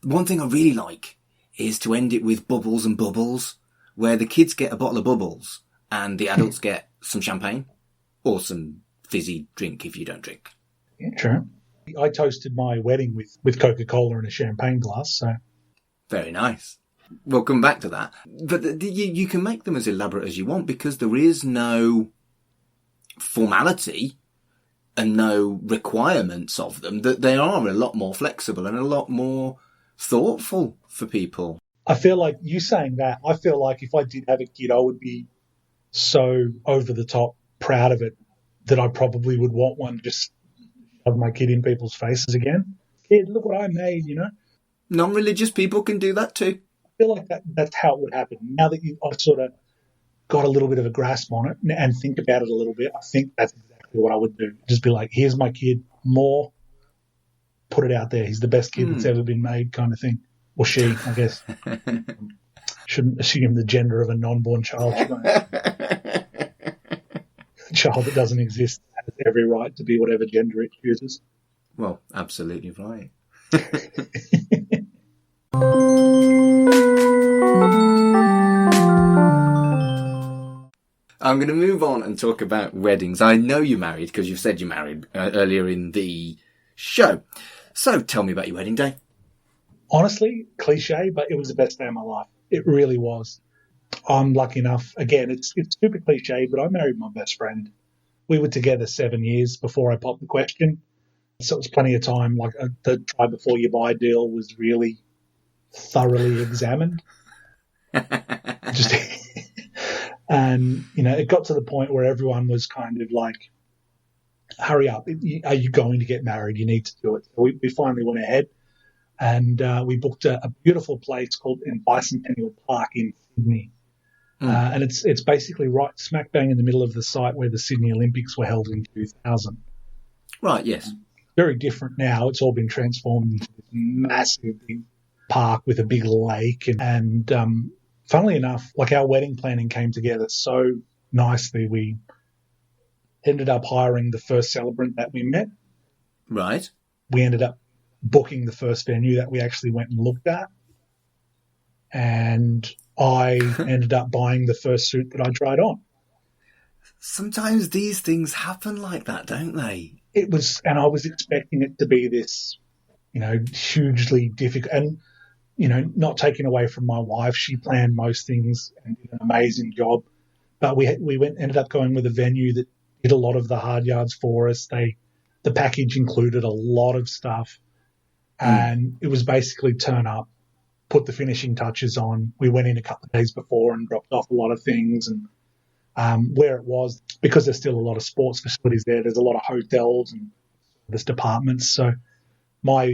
One thing I really like is to end it with bubbles and bubbles, where the kids get a bottle of bubbles and the adults get some champagne or some fizzy drink if you don't drink. Yeah, true. I toasted my wedding with Coca-Cola in a champagne glass. So very nice. We'll come back to that. But you can make them as elaborate as you want because there is no formality and no requirements of them. That they are a lot more flexible and a lot more thoughtful for people. I feel like you saying that, I feel like if I did have a kid, I would be so over the top proud of it that I probably would want one to just shove my kid in people's faces again. Kid, look what I made, Non-religious people can do that too. I feel like that's how it would happen. Now that I've sort of got a little bit of a grasp on it and think about it a little bit, I think that's exactly what I would do. Just be like, here's my kid, more put it out there. He's the best kid that's ever been made, kind of thing. Or she, I guess. Shouldn't assume the gender of a non-born child, should I? A child that doesn't exist has every right to be whatever gender it chooses. Well, absolutely right. I'm going to move on and talk about weddings. I know you're married because you've said you're married earlier in the show. So tell me about your wedding day. Honestly, cliche, but it was the best day of my life. It really was. I'm lucky enough. Again, it's super cliche, but I married my best friend. We were together 7 years before I popped the question. So it was plenty of time. Like the try before you buy deal was really thoroughly examined. Just, and, it got to the point where everyone was kind of like, hurry up. Are you going to get married? You need to do it. So we finally went ahead and we booked a beautiful place called in Bicentennial Park in Sydney. And it's basically right smack bang in the middle of the site where the Sydney Olympics were held in 2000. Right, yes. Very different now. It's all been transformed into this massive big park with a big lake. And funnily enough, like our wedding planning came together so nicely. We ended up hiring the first celebrant that we met. Right. We ended up booking the first venue that we actually went and looked at. And I ended up buying the first suit that I tried on. Sometimes these things happen like that, don't they? It was, and I was expecting it to be this, hugely difficult. And, not taking away from my wife, she planned most things and did an amazing job. But we ended up going with a venue that did a lot of the hard yards for us. The package included a lot of stuff, and it was basically turn up, put the finishing touches on. We went in a couple of days before and dropped off a lot of things. And where it was, because there's still a lot of sports facilities there, there's a lot of hotels and service departments. So my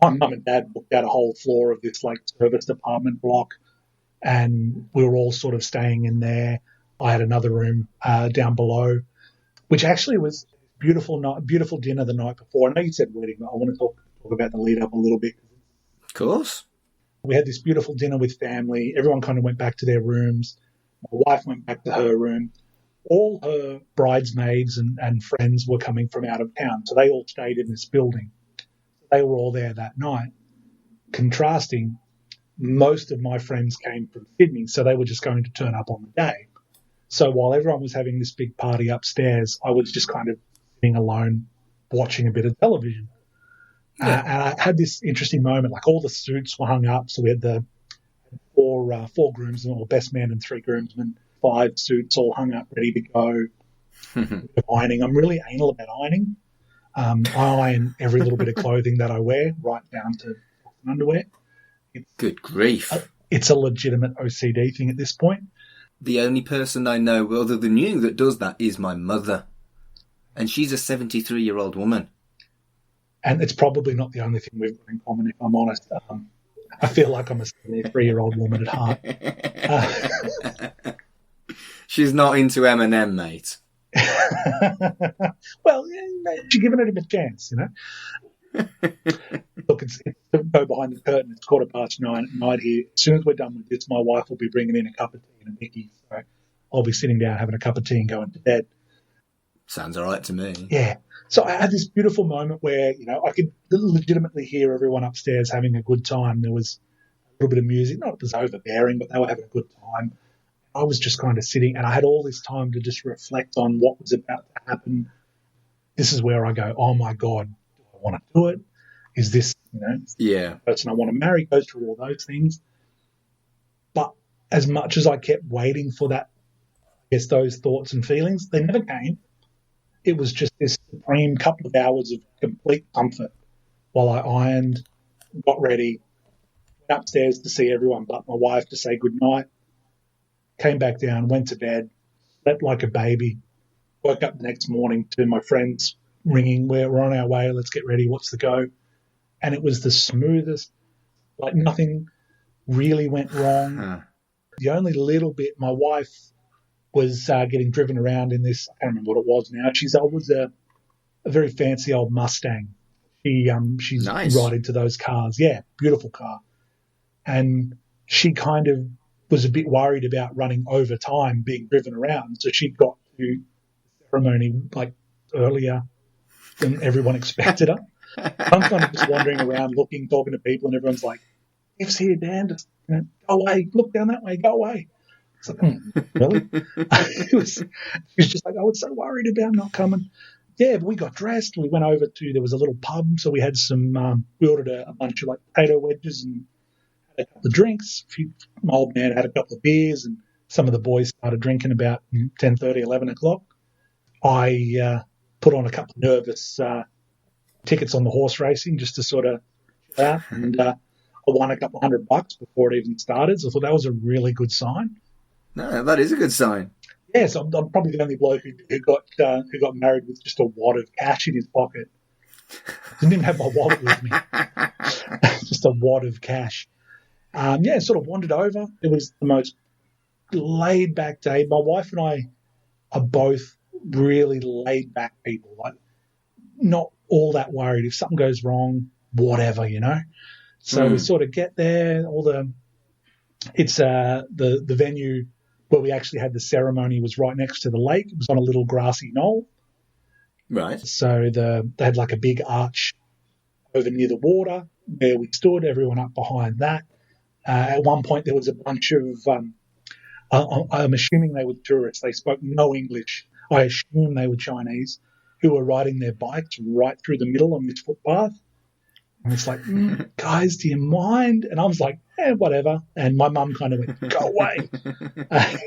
mum and dad booked out a whole floor of this like service department block, and we were all sort of staying in there. I had another room down below, which actually was beautiful dinner the night before. I know you said wedding, but I want to talk about the lead up a little bit. Of course. We had this beautiful dinner with family. Everyone kind of went back to their rooms. My wife went back to her room. All her bridesmaids and friends were coming from out of town, so they all stayed in this building. They were all there that night. Contrasting, most of my friends came from Sydney, so they were just going to turn up on the day. So while everyone was having this big party upstairs, I was just kind of sitting alone watching a bit of television. Yeah. And I had this interesting moment, like all the suits were hung up. So we had the four groomsmen, or best man and three groomsmen, 5 suits all hung up, ready to go. Ironing. I'm really anal about ironing. I iron every little bit of clothing that I wear, right down to underwear. Good grief. It's a legitimate OCD thing at this point. The only person I know other than you that does that is my mother. And she's a 73-year-old woman. And it's probably not the only thing we've got in common, if I'm honest. I feel like I'm a 73-year-old woman at heart. She's not into Eminem, mate. Well, she's giving it a chance, Look, it's go behind the curtain. It's 9:15 at night here. As soon as we're done with this, my wife will be bringing in a cup of tea and a Mickey. So I'll be sitting down having a cup of tea and going to bed. Sounds all right to me. Yeah. So I had this beautiful moment where, I could legitimately hear everyone upstairs having a good time. There was a little bit of music. Not it was overbearing, but they were having a good time. I was just kind of sitting, and I had all this time to just reflect on what was about to happen. This is where I go, oh, my God, do I want to do it? Is this, the person I want to marry? Go through all those things. But as much as I kept waiting for that, I guess those thoughts and feelings, they never came. It was just this supreme couple of hours of complete comfort while I ironed, got ready, went upstairs to see everyone but my wife to say goodnight, came back down, went to bed, slept like a baby, woke up the next morning to my friends ringing, we're on our way, let's get ready, what's the go? And it was the smoothest, like nothing really went wrong. The only little bit, my wife was getting driven around in this, I can't remember what it was now. She's always a very fancy old Mustang. She's Nice. right into those cars. Yeah, beautiful car. And she kind of was a bit worried about running over time being driven around. So she got to the ceremony like earlier than everyone expected her. I'm kind of just wandering around looking, talking to people, and everyone's like, "If's here, Dan. Just go away. Look down that way. Go away." It's like, really? She was just like, I was so worried about not coming. Yeah, but we got dressed. We went over to, there was a little pub, so we had we ordered a bunch of like potato wedges and had a couple of drinks. My old man had a couple of beers, and some of the boys started drinking about 10:30, 11 o'clock. I put on a couple of nervous tickets on the horse racing just to sort of chill out, and I won a couple of $100 before it even started. So I thought that was a really good sign. No, that is a good sign. Yes, I'm probably the only bloke who got married with just a wad of cash in his pocket. Didn't even have my wallet with me. Just a wad of cash. Sort of wandered over. It was the most laid back day. My wife and I are both really laid back people. Like, not all that worried. If something goes wrong, whatever, you know. So we sort of get there. It's the venue where we actually had the ceremony was right next to the lake. It was on a little grassy knoll. Right. So they had like a big arch over near the water where we stood, everyone up behind that. At one point there was a bunch of, I'm assuming they were tourists. They spoke no English. I assume they were Chinese, who were riding their bikes right through the middle on this footpath. And it's like, guys, do you mind? And I was like, whatever. And my mum kind of went, go away.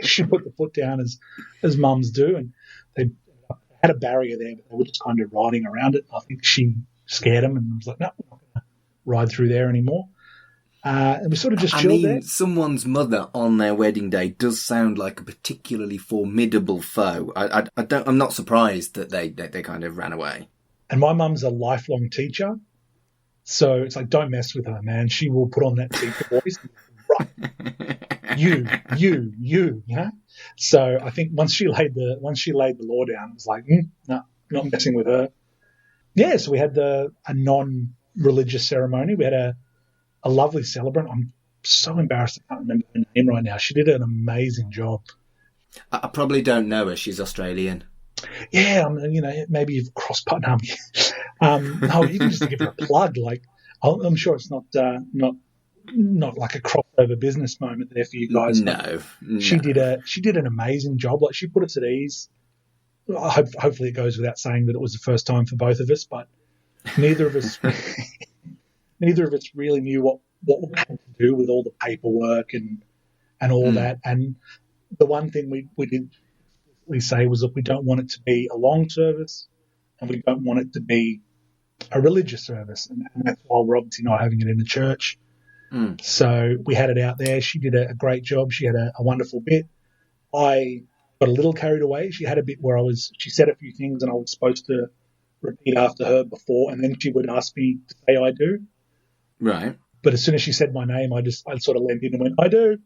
She put the foot down as mums do. And they had a barrier there, but they were just kind of riding around it. I think she scared them and was like, no, we're not going to ride through there anymore. And we sort of just chilled there. Someone's mother on their wedding day does sound like a particularly formidable foe. I'm not surprised that they kind of ran away. And my mum's a lifelong teacher. So it's like, don't mess with her, man. She will put on that teacher voice. Right. You know? So I think once she laid the law down, it was like, no, not messing with her. Yeah, so we had a non-religious ceremony. We had a lovely celebrant. I'm so embarrassed I can't remember her name right now. She did an amazing job. I probably don't know her. She's Australian. Yeah, maybe you've cross-buttoned me. No, you can just give her a plug. Like, I'm sure it's not like a crossover business moment there for you guys. No. She did an amazing job. Like, she put us at ease. Hopefully, it goes without saying that it was the first time for both of us, but neither of us really knew what we had to do with all the paperwork and all that. And the one thing we did say was that we don't want it to be a long service and we don't want it to be a religious service. And that's why we're obviously not having it in the church. So we had it out there. She did a great job. She had a wonderful bit. I got a little carried away. She had a bit where she said a few things and I was supposed to repeat after her before, and then she would ask me to say I do. Right. But as soon as she said my name, I sort of leaned in and went, I do.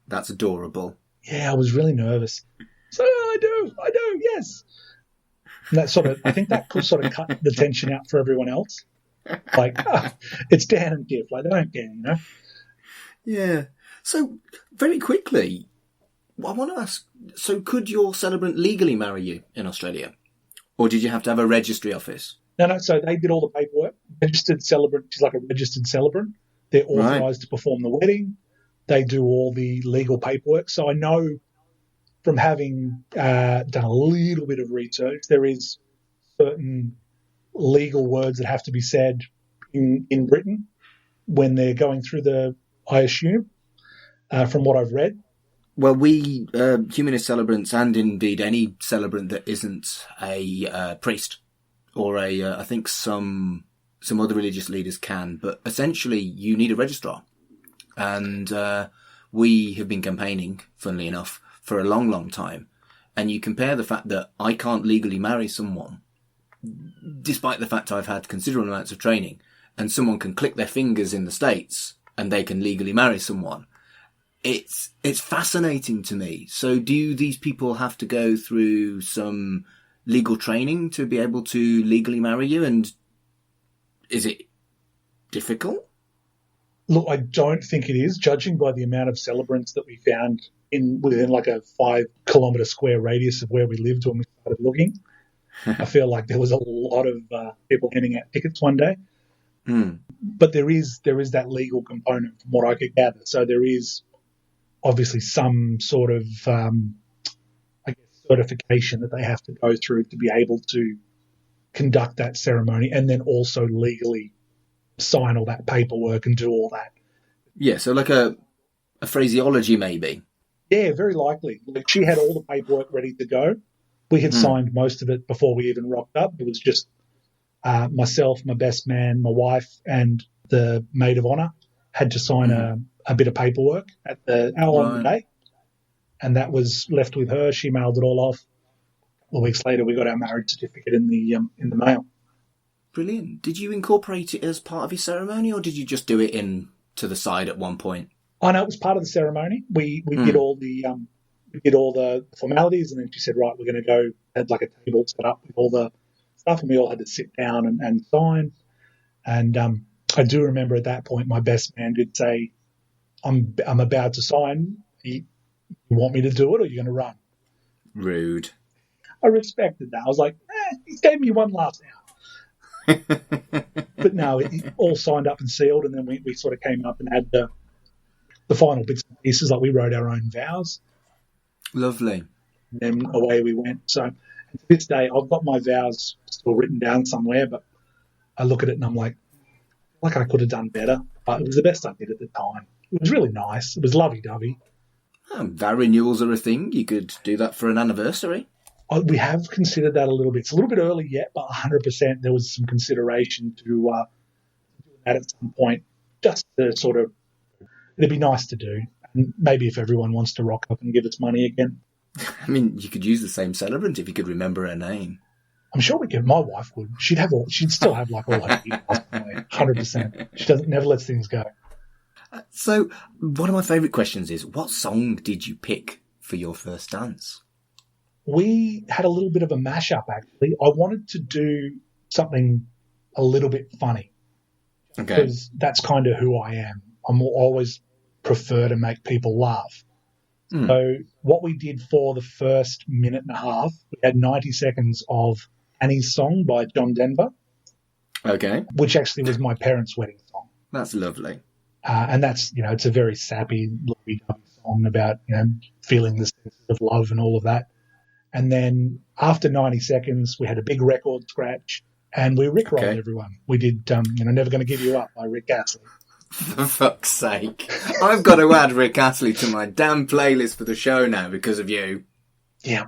That's adorable. Yeah, I was really nervous. So I do, yes. And I think that could sort of cut the tension out for everyone else. Like, it's Dan and Div. Like, they don't care, you know? Yeah. So, very quickly, I want to ask, so could your celebrant legally marry you in Australia? Or did you have to have a registry office? No, so they did all the paperwork. Registered celebrant, she's like a registered celebrant. They're authorised to perform the wedding. They do all the legal paperwork. So I know from having done a little bit of research, there is certain legal words that have to be said in Britain when they're going through I assume, from what I've read. Well, we, Humanist Celebrants, and indeed any celebrant that isn't a priest or I think some other religious leaders can, but essentially you need a registrar. And we have been campaigning, funnily enough, for a long, long time. And you compare the fact that I can't legally marry someone, despite the fact I've had considerable amounts of training, and someone can click their fingers in the States and they can legally marry someone. It's fascinating to me. So do these people have to go through some legal training to be able to legally marry you? And Is it difficult? Look, I don't think it is, judging by the amount of celebrants that we found within like a 5 kilometre square radius of where we lived when we started looking. I feel like there was a lot of people handing out tickets one day. But there is that legal component from what I could gather. So there is obviously some sort of certification that they have to go through to be able to conduct that ceremony, and then also legally sign all that paperwork and do all that. Yeah, so like a phraseology maybe. Yeah, very likely. Like, she had all the paperwork ready to go. We had signed most of it before we even rocked up. It was just myself, my best man, my wife, and the maid of honour had to sign a bit of paperwork at the hour on the day, and that was left with her. She mailed it all off. A couple of weeks later, we got our marriage certificate in the mail. Brilliant. Did you incorporate it as part of your ceremony, or did you just do it in to the side at one point? I know it was part of the ceremony. We did all the formalities, and then she said, right, we're going to go, had like a table set up with all the stuff, and we all had to sit down and sign. And I do remember at that point my best man did say, I'm about to sign. You want me to do it, or are you going to run? Rude. I respected that. I was like, he gave me one last hour. But no, it all signed up and sealed, and then we sort of came up and had the final bits and pieces, like we wrote our own vows. Lovely. And then away we went. So to this day, I've got my vows still written down somewhere, but I look at it and I'm like I could have done better, but it was the best I did at the time. It was really nice. It was lovey-dovey. Vow renewals are a thing. You could do that for an anniversary. We have considered that a little bit. It's a little bit early yet, but 100% there was some consideration to do that at some point, just to sort of, it'd be nice to do. And maybe if everyone wants to rock up and give us money again. I mean, you could use the same celebrant if you could remember her name. I'm sure we could. My wife would. She'd still have like all her details, 100%. She never lets things go. So one of my favourite questions is, what song did you pick for your first dance? We had a little bit of a mashup, actually. I wanted to do something a little bit funny. Okay. Because that's kind of who I am. I'm always prefer to make people laugh. So what we did for the first minute and a half, we had 90 seconds of Annie's Song by John Denver. Okay. Which actually was my parents' wedding song. That's lovely. And that's, it's a very sappy, lovey-dovey song about, feeling the sense of love and all of that. And then after 90 seconds, we had a big record scratch and we rickrolled everyone. We did, Never Gonna Give You Up by Rick Astley. For fuck's sake. I've got to add Rick Astley to my damn playlist for the show now because of you. Yeah.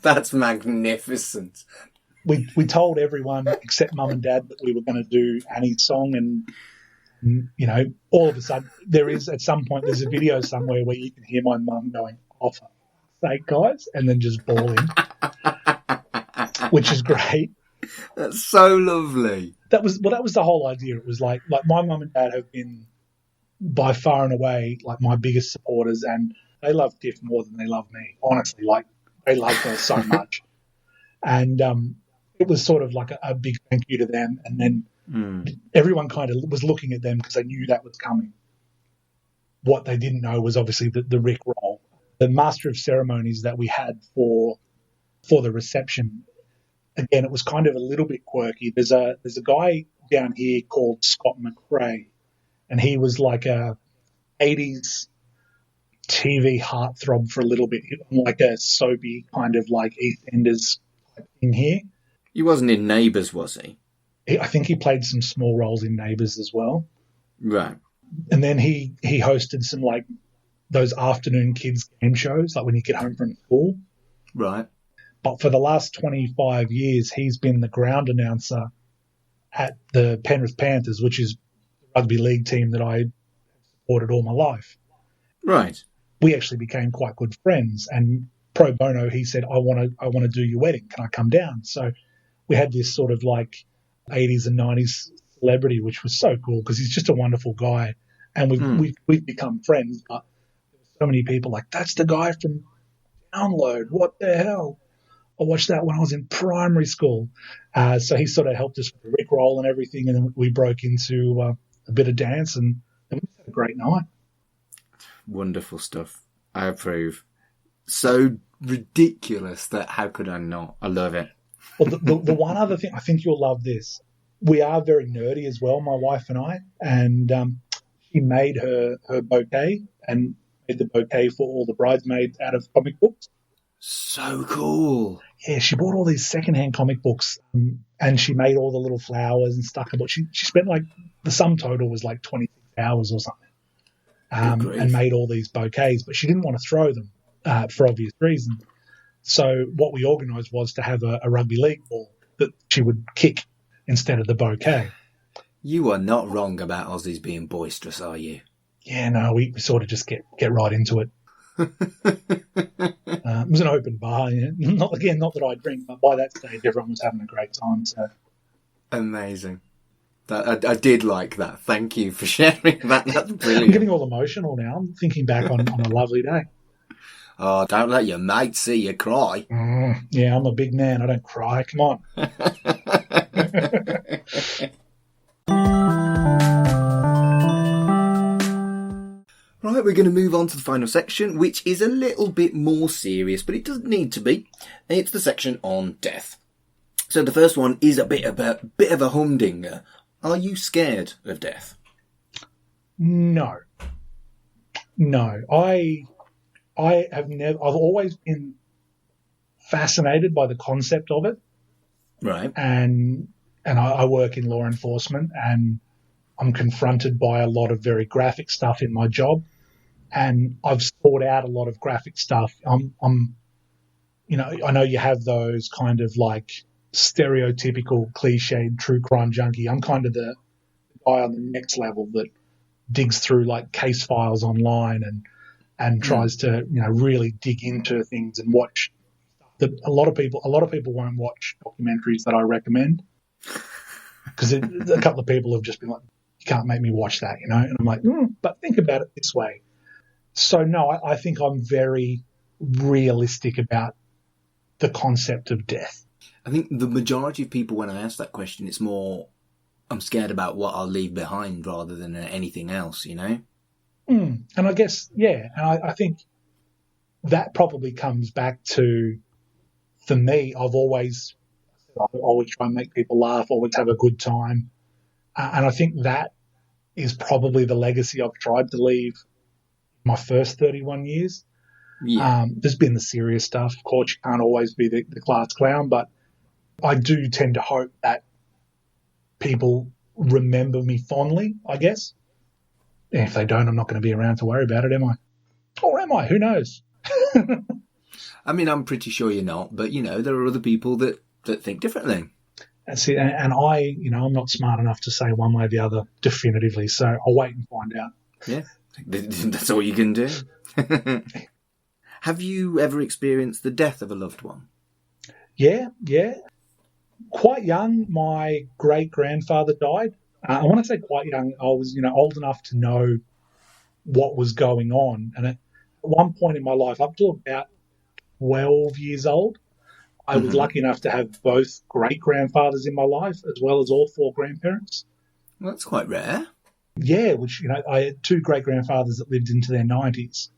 That's magnificent. We told everyone except Mum and Dad that we were going to do Annie's Song, and all of a sudden there's a video somewhere where you can hear my mum going, "Oh, for fuck's sake, guys," and then just bawling, which is great. That's so lovely. That was the whole idea. It was like my mum and dad have been by far and away like my biggest supporters, and they love Tiff more than they love me. Honestly, like they love her so much, and it was sort of like a big thank you to them. And then everyone kind of was looking at them because they knew that was coming. What they didn't know was obviously the Rick roll, the master of ceremonies that we had for the reception. Again, it was kind of a little bit quirky. There's a guy down here called Scott McRae, and he was like a 80s TV heartthrob for a little bit, like a soapy kind of like EastEnders type thing here. He wasn't in Neighbours, was he? I think he played some small roles in Neighbours as well. Right. And then he hosted some like those afternoon kids game shows, like when you get home from school. Right. But for the last 25 years, he's been the ground announcer at the Penrith Panthers, which is the rugby league team that I supported all my life. Right. We actually became quite good friends, and pro bono, he said, I want to do your wedding. Can I come down? So we had this sort of like 80s and 90s celebrity, which was so cool because he's just a wonderful guy. And we've become friends. But there were so many people like, that's the guy from Download. What the hell? I watched that when I was in primary school. So he sort of helped us with the rickroll and everything, and then we broke into a bit of dance, and we had a great night. Wonderful stuff. I approve. So ridiculous that how could I not? I love it. Well, the one other thing, I think you'll love this. We are very nerdy as well, my wife and I, and she made her bouquet and made the bouquet for all the bridesmaids out of comic books. So cool. Yeah, she bought all these secondhand comic books and she made all the little flowers and stuck them. But she spent like, the sum total was like 26 hours or something, and made all these bouquets. But she didn't want to throw them for obvious reasons. So what we organised was to have a rugby league ball that she would kick instead of the bouquet. You are not wrong about Aussies being boisterous, are you? Yeah, no, we sort of just get right into it. It was an open bar. Yeah. Not that I drink, but by that stage, everyone was having a great time. So amazing. I did like that. Thank you for sharing that. That's brilliant. I'm getting all emotional now. I'm thinking back on a lovely day. Oh, don't let your mate see you cry. Yeah, I'm a big man. I don't cry. Come on. Right, we're going to move on to the final section, which is a little bit more serious, but it doesn't need to be. It's the section on death. So the first one is a bit of a humdinger. Are you scared of death? No. I have never. I've always been fascinated by the concept of it. Right. And I work in law enforcement, and I'm confronted by a lot of very graphic stuff in my job. And I've sought out a lot of graphic stuff. I'm I know you have those kind of like stereotypical cliched true crime junkie. I'm kind of the guy on the next level that digs through like case files online and tries to, really dig into things and watch that a lot of people won't watch documentaries that I recommend, because a couple of people have just been like, you can't make me watch that, and I'm like, but think about it this way. So no, I think I'm very realistic about the concept of death. I think the majority of people, when I ask that question, it's more, I'm scared about what I'll leave behind rather than anything else, And I guess, yeah, and I think that probably comes back to, for me, I always try and make people laugh, always have a good time. And I think that is probably the legacy I've tried to leave my first 31 years. Yeah. There's been the serious stuff. Of course, you can't always be the class clown, but I do tend to hope that people remember me fondly, I guess. And if they don't, I'm not going to be around to worry about it, am I? Or am I? Who knows? I mean, I'm pretty sure you're not, but, there are other people that think differently. That's it. And I'm not smart enough to say one way or the other definitively, so I'll wait and find out. Yeah, that's all you can do. Have you ever experienced the death of a loved one? Yeah. Quite young, my great-grandfather died. I want to say quite young. I was, old enough to know what was going on. And at one point in my life, up to about 12 years old, I was lucky enough to have both great-grandfathers in my life as well as all four grandparents. Well, that's quite rare. Yeah, which, I had two great-grandfathers that lived into their 90s.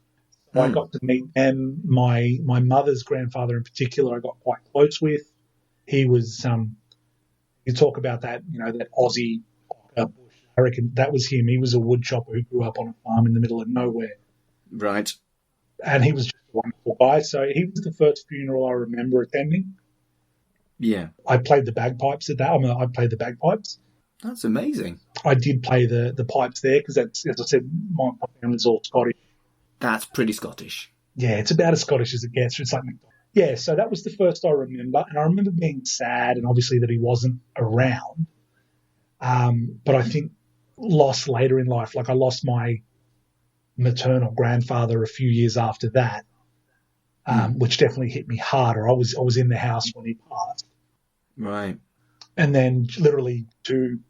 So I got to meet them. My mother's grandfather in particular I got quite close with. He was, you talk about that, that Aussie bush. I reckon that was him. He was a wood chopper who grew up on a farm in the middle of nowhere. Right. And he was just a wonderful guy. So he was the first funeral I remember attending. Yeah. I played the bagpipes at that. I played the bagpipes. That's amazing. I did play the pipes there because that's, as I said, my family's all Scottish. That's pretty Scottish. Yeah, it's about as Scottish as it gets. It's like, yeah, so that was the first I remember. And I remember being sad and obviously that he wasn't around. But I think lost later in life, like I lost my maternal grandfather a few years after that, which definitely hit me harder. I was in the house when he passed. Right. And then literally two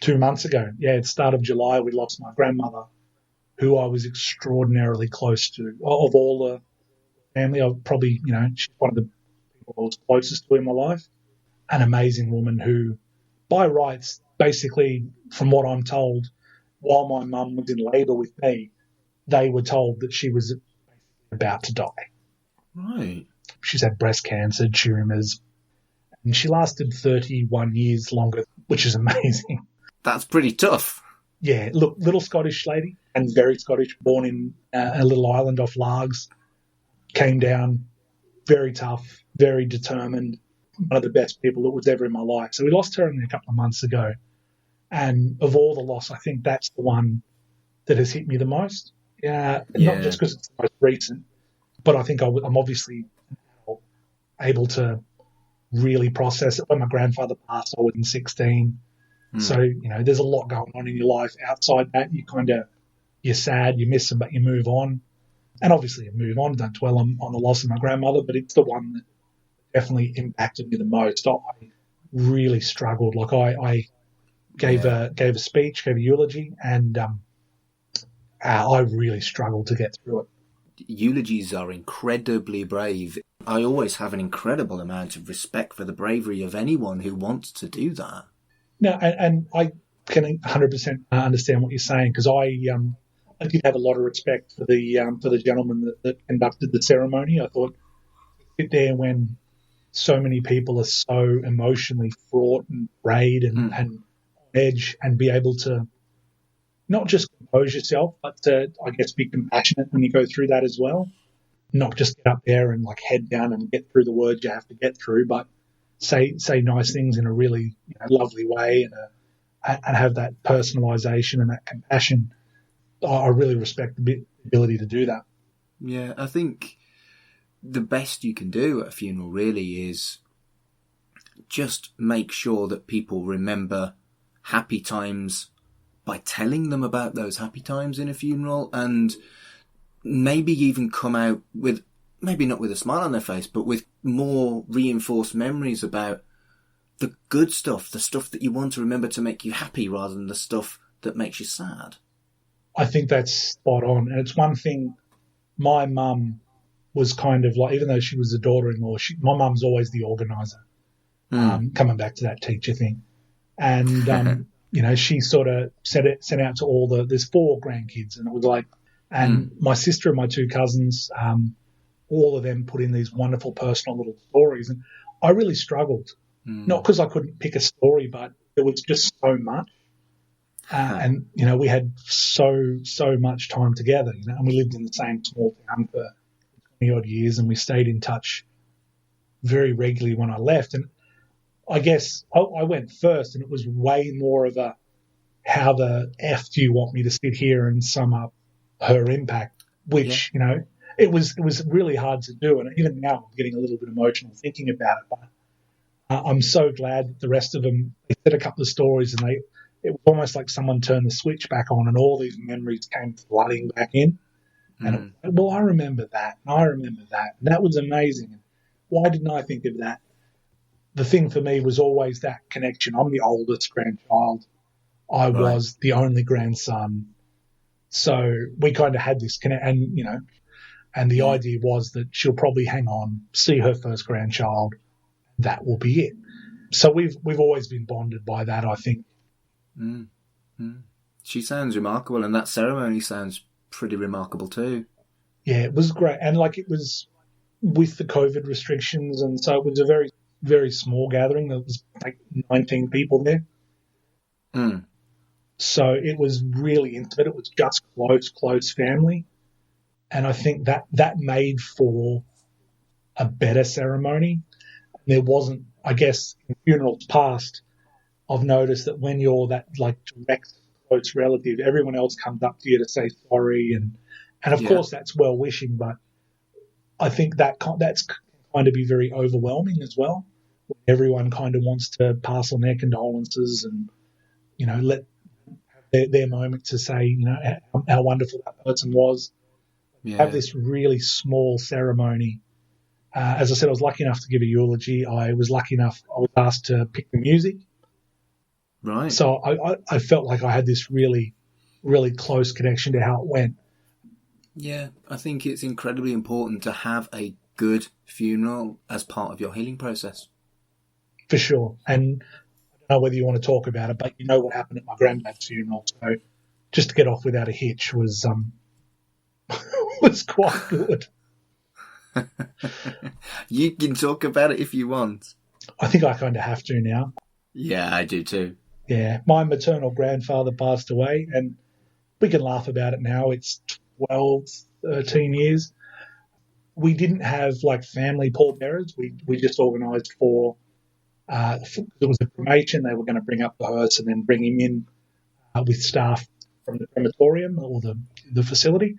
months ago, at the start of July, we lost my grandmother, who I was extraordinarily close to. Of all the family, I probably, she's one of the people I was closest to in my life. An amazing woman who, by rights, basically, from what I'm told, while my mum was in labour with me, they were told that she was about to die. Right. She's had breast cancer, tumours, and she lasted 31 years longer, which is amazing. That's pretty tough. Yeah, look, little Scottish lady, and very Scottish, born in a little island off Largs, came down, very tough, very determined, one of the best people that was ever in my life. So we lost her only a couple of months ago. And of all the loss, I think that's the one that has hit me the most. Not just because it's the most recent, but I think I'm obviously able to really process it. When my grandfather passed, I was 16. So, there's a lot going on in your life outside that. You're sad, you miss them, but you move on. And obviously you move on, don't dwell on the loss of my grandmother, but it's the one that definitely impacted me the most. I really struggled. Like I gave a speech, gave a eulogy, and I really struggled to get through it. Eulogies are incredibly brave. I always have an incredible amount of respect for the bravery of anyone who wants to do that. No, and I can 100% understand what you're saying, because I did have a lot of respect for the gentleman that conducted the ceremony. I thought, sit there when so many people are so emotionally fraught and frayed and on edge, and be able to not just compose yourself, but to, I guess, be compassionate when you go through that as well. Not just get up there and like head down and get through the words you have to get through, but say nice things in a really lovely way, and have that personalisation and that compassion. I really respect the ability to do that. Yeah, I think the best you can do at a funeral really is just make sure that people remember happy times by telling them about those happy times in a funeral, and maybe even come out with, maybe not with a smile on their face, but with more reinforced memories about the good stuff, the stuff that you want to remember to make you happy rather than the stuff that makes you sad. I think that's spot on. And it's one thing, my mum was kind of like, even though she was the daughter-in-law, my mum's always the organiser, coming back to that teacher thing. And, she sort of sent out to there's 4 grandkids, and it was like, and my sister and my 2 cousins, all of them put in these wonderful personal little stories. And I really struggled, not because I couldn't pick a story, but there was just so much. And, we had so much time together, and we lived in the same small town for 20-odd years, and we stayed in touch very regularly when I left. And I guess I went first, and it was way more of a, how the F do you want me to sit here and sum up her impact, which, it was really hard to do. And even now I'm getting a little bit emotional thinking about it, but I'm so glad that the rest of them, they said a couple of stories, and it was almost like someone turned the switch back on, and all these memories came flooding back in. And I remember that, and I remember that, and that was amazing. Why didn't I think of that? The thing for me was always that connection. I'm the oldest grandchild. I was the only grandson. So we kind of had this connect, and the idea was that she'll probably hang on, see her first grandchild. That will be it. So we've always been bonded by that, I think. She sounds remarkable, and that ceremony sounds pretty remarkable too. Yeah, it was great. And it was with the COVID restrictions, and so it was a very, very small gathering. There was 19 people there. So it was really intimate. It was just close family. And I think that made for a better ceremony. There wasn't, I guess, in funerals past, I've noticed that when you're that direct close relative, everyone else comes up to you to say sorry, and of course that's well wishing, but I think that's kind of be very overwhelming as well. Everyone kind of wants to pass on their condolences and let their moment to say how wonderful that person was. Have this really small ceremony. As I said, I was lucky enough to give a eulogy. I was asked to pick the music. Right. So I felt like I had this really, really close connection to how it went. Yeah, I think it's incredibly important to have a good funeral as part of your healing process. For sure. And I don't know whether you want to talk about it, but you know what happened at my granddad's funeral. So just to get off without a hitch was was quite good. You can talk about it if you want. I think I kind of have to now. Yeah, I do too. Yeah, my maternal grandfather passed away, and we can laugh about it now. It's 12, 13 years. We didn't have like family pallbearers. We just organised for there was a cremation. They were going to bring up the hearse and then bring him in with staff from the crematorium or the facility.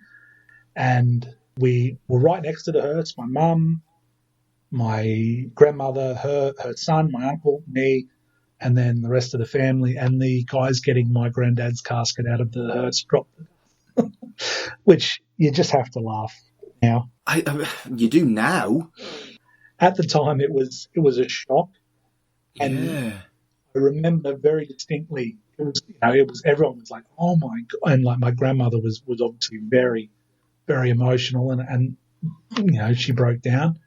And we were right next to the hearse. My mum, my grandmother, her son, my uncle, me, and then the rest of the family. And the guys getting my granddad's casket out of the hearse dropped it, which you just have to laugh now. You do now. At the time, it was a shock. And yeah. I remember very distinctly, it was everyone was like, oh my God. And like my grandmother was obviously very, very emotional and she broke down.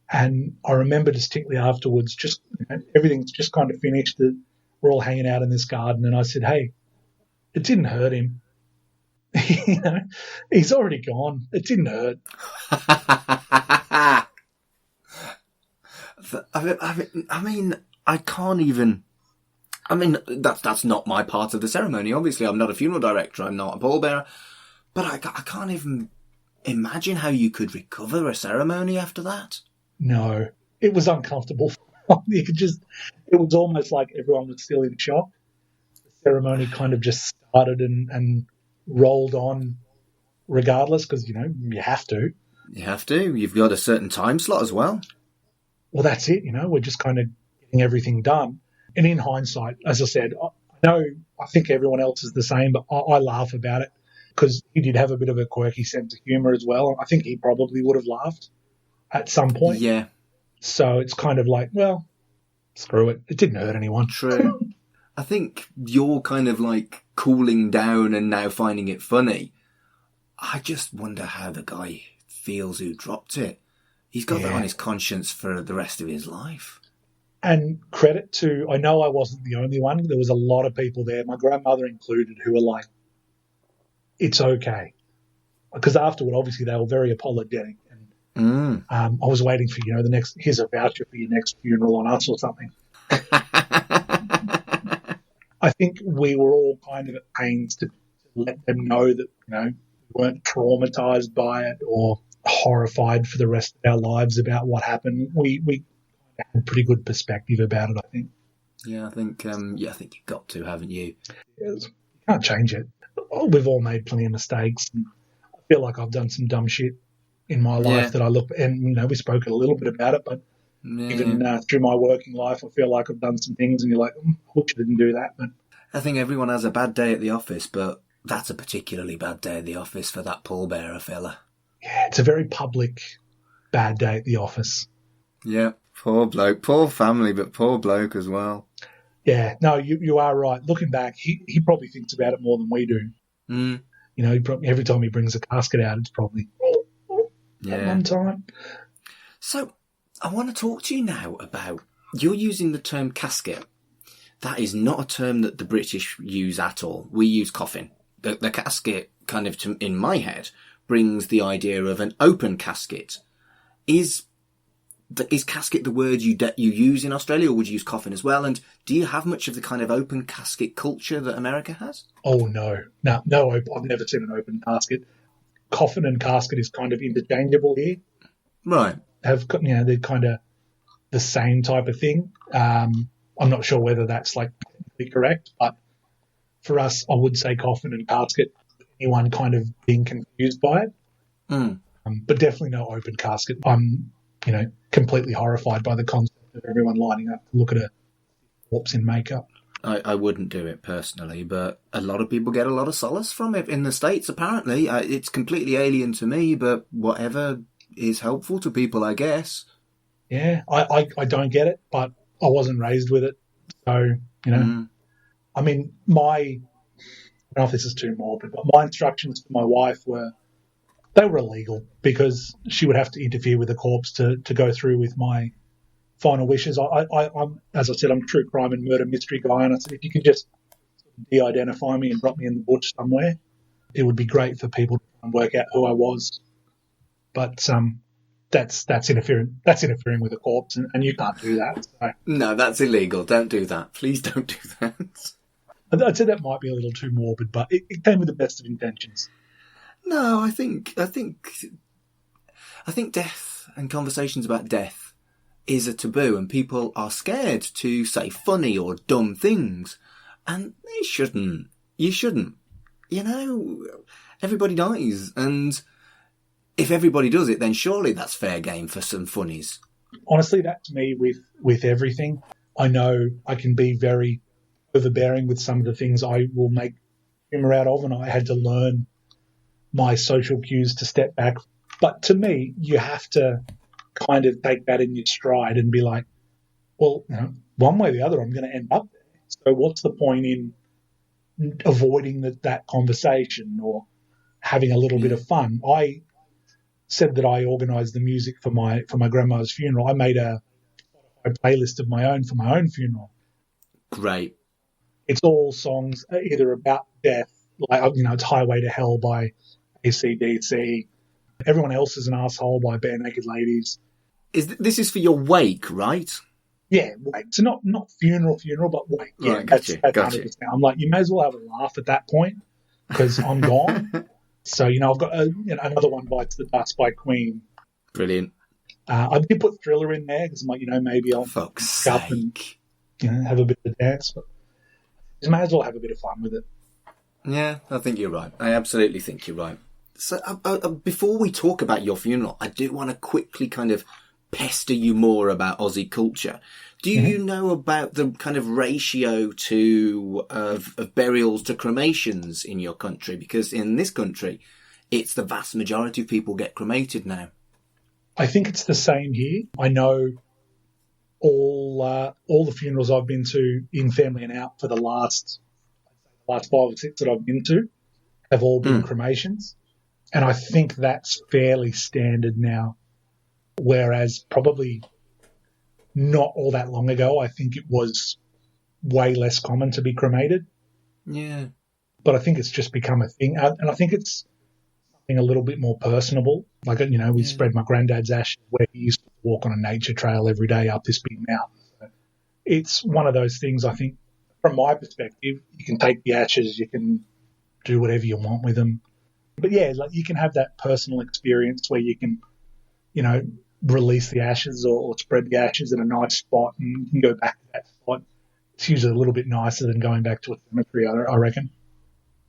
And I remember distinctly afterwards, just everything's just kind of finished. We're all hanging out in this garden. And I said, hey, it didn't hurt him. He's already gone. It didn't hurt. I mean, I can't even. I mean, that's not my part of the ceremony. Obviously, I'm not a funeral director. I'm not a pallbearer. But I can't even imagine how you could recover a ceremony after that. No, it was uncomfortable. It was almost like everyone was still in shock. The ceremony kind of just started and rolled on regardless because, you have to. You have to. You've got a certain time slot as well. Well, that's it. We're just kind of getting everything done. And in hindsight, as I said, I think everyone else is the same, but I laugh about it because he did have a bit of a quirky sense of humour as well. I think he probably would have laughed at some point. Yeah. So it's kind of like, well, screw it. It didn't hurt anyone. True. I think you're kind of like cooling down and now finding it funny. I just wonder how the guy feels who dropped it. He's got that on his conscience for the rest of his life. And credit to, I know I wasn't the only one. There was a lot of people there, my grandmother included, who were like, it's okay. Because afterward, obviously, they were very apologetic. And I was waiting for, here's a voucher for your next funeral on us or something. I think we were all kind of at pains to let them know that, we weren't traumatized by it or horrified for the rest of our lives about what happened. We had a pretty good perspective about it, I think. Yeah, I think you've got to, haven't you? Yes. You can't change it. We've all made plenty of mistakes. And I feel like I've done some dumb shit in my life that I look, and we spoke a little bit about it, but even through my working life, I feel like I've done some things, and you're like, I wish I didn't do that. But I think everyone has a bad day at the office, but that's a particularly bad day at the office for that pallbearer fella. Yeah, it's a very public bad day at the office. Yeah, poor bloke, poor family, but poor bloke as well. Yeah, no, you are right. Looking back, he probably thinks about it more than we do. Every time he brings a casket out, it's probably at one time. So I want to talk to you now about, you're using the term casket. That is not a term that the British use at all. We use coffin. The casket kind of, in my head, brings the idea of an open casket. Is casket the word you use in Australia, or would you use coffin as well? And do you have much of the kind of open casket culture that America has? Oh, no. No, I've never seen an open casket. Coffin and casket is kind of interchangeable here. Right. They're kind of the same type of thing. I'm not sure whether that's like technically correct, but for us, I would say coffin and casket, anyone kind of being confused by it. But definitely no open casket. I'm, completely horrified by the concept of everyone lining up to look at a corpse in makeup. I wouldn't do it personally, but a lot of people get a lot of solace from it in the States, apparently. It's completely alien to me, but whatever is helpful to people, I guess. Yeah, I don't get it, but I wasn't raised with it. So, I mean, I don't know if this is too morbid, but my instructions to my wife were They were illegal because she would have to interfere with the corpse to go through with my final wishes. I'm, as I said, I'm a true crime and murder mystery guy, and I said if you could just de-identify me and drop me in the bush somewhere, it would be great for people to try and work out who I was. But that's interfering. That's interfering with the corpse, and you can't do that. So. No, that's illegal. Don't do that. Please don't do that. I'd say that might be a little too morbid, but it came with the best of intentions. No, I think death and conversations about death is a taboo, and people are scared to say funny or dumb things, and they shouldn't. You shouldn't. You know, everybody dies, and if everybody does it, then surely that's fair game for some funnies. Honestly, that's me with everything. I know I can be very overbearing with some of the things I will make humour out of, and I had to learn my social cues to step back. But to me, you have to kind of take that in your stride and be like, well, you know, one way or the other, I'm going to end up there. So what's the point in avoiding that conversation or having a little bit of fun? I said that I organised the music for my grandma's funeral. I made a playlist of my own for my own funeral. Great. It's all songs either about death, like, you know, it's Highway to Hell by AC/DC. Everyone Else Is an Asshole by Bare Naked Ladies. This is for your wake, right? Yeah, wake. So not funeral, but wake. Yeah, right, that's gotcha. 100%. I'm like, you may as well have a laugh at that point because I'm gone. So, you know, I've got another one, Bites the Dust by Queen. Brilliant. I did put Thriller in there because I'm like, you know, maybe I'll Fuck's up and, you know, have a bit of a dance. But you may as well have a bit of fun with it. Yeah, I think you're right. I absolutely think you're right. So before we talk about your funeral, I do want to quickly kind of pester you more about Aussie culture. Do you know about the kind of ratio of burials to cremations in your country? Because in this country, it's the vast majority of people get cremated now. I think it's the same here. I know all the funerals I've been to in Family and Out for the last 5 or 6 that I've been to have all been cremations. And I think that's fairly standard now, whereas probably not all that long ago, I think it was way less common to be cremated. Yeah. But I think it's just become a thing. And I think it's something a little bit more personable. Like, you know, we spread my granddad's ashes where he used to walk on a nature trail every day up this big mountain. So it's one of those things, I think, from my perspective, you can take the ashes, you can do whatever you want with them. But yeah, like you can have that personal experience where you can, you know, release the ashes or spread the ashes in a nice spot and you can go back to that spot. It's usually a little bit nicer than going back to a cemetery, I reckon.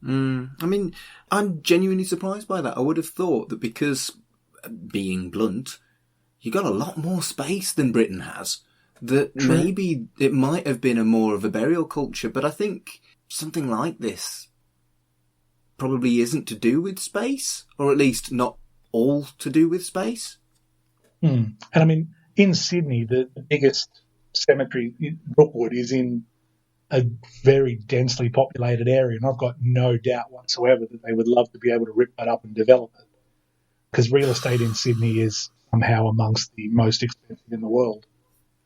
I mean, I'm genuinely surprised by that. I would have thought that because, being blunt, you got a lot more space than Britain has, that maybe it might have been more of a burial culture, but I think something like this probably isn't to do with space, or at least not all to do with space. And I mean, in Sydney, the biggest cemetery, Brookwood, is in a very densely populated area, and I've got no doubt whatsoever that they would love to be able to rip that up and develop it, because real estate in Sydney is somehow amongst the most expensive in the world.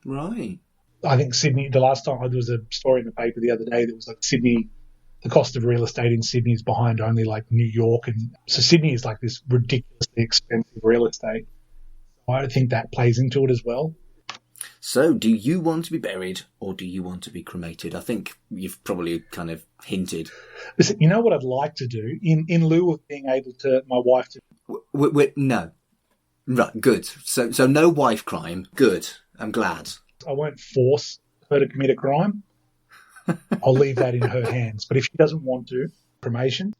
Right. I think Sydney, the last time there was a story in the paper the other day that was like Sydney, the cost of real estate in Sydney is behind only like New York. And so Sydney is like this ridiculously expensive real estate. I think that plays into it as well. So do you want to be buried or do you want to be cremated? I think you've probably kind of hinted. Listen, you know what I'd like to do in lieu of being able to, my wife to... No. Right, good. So no wife crime. Good. I'm glad. I won't force her to commit a crime. I'll leave that in her hands. But if she doesn't want to, cremation.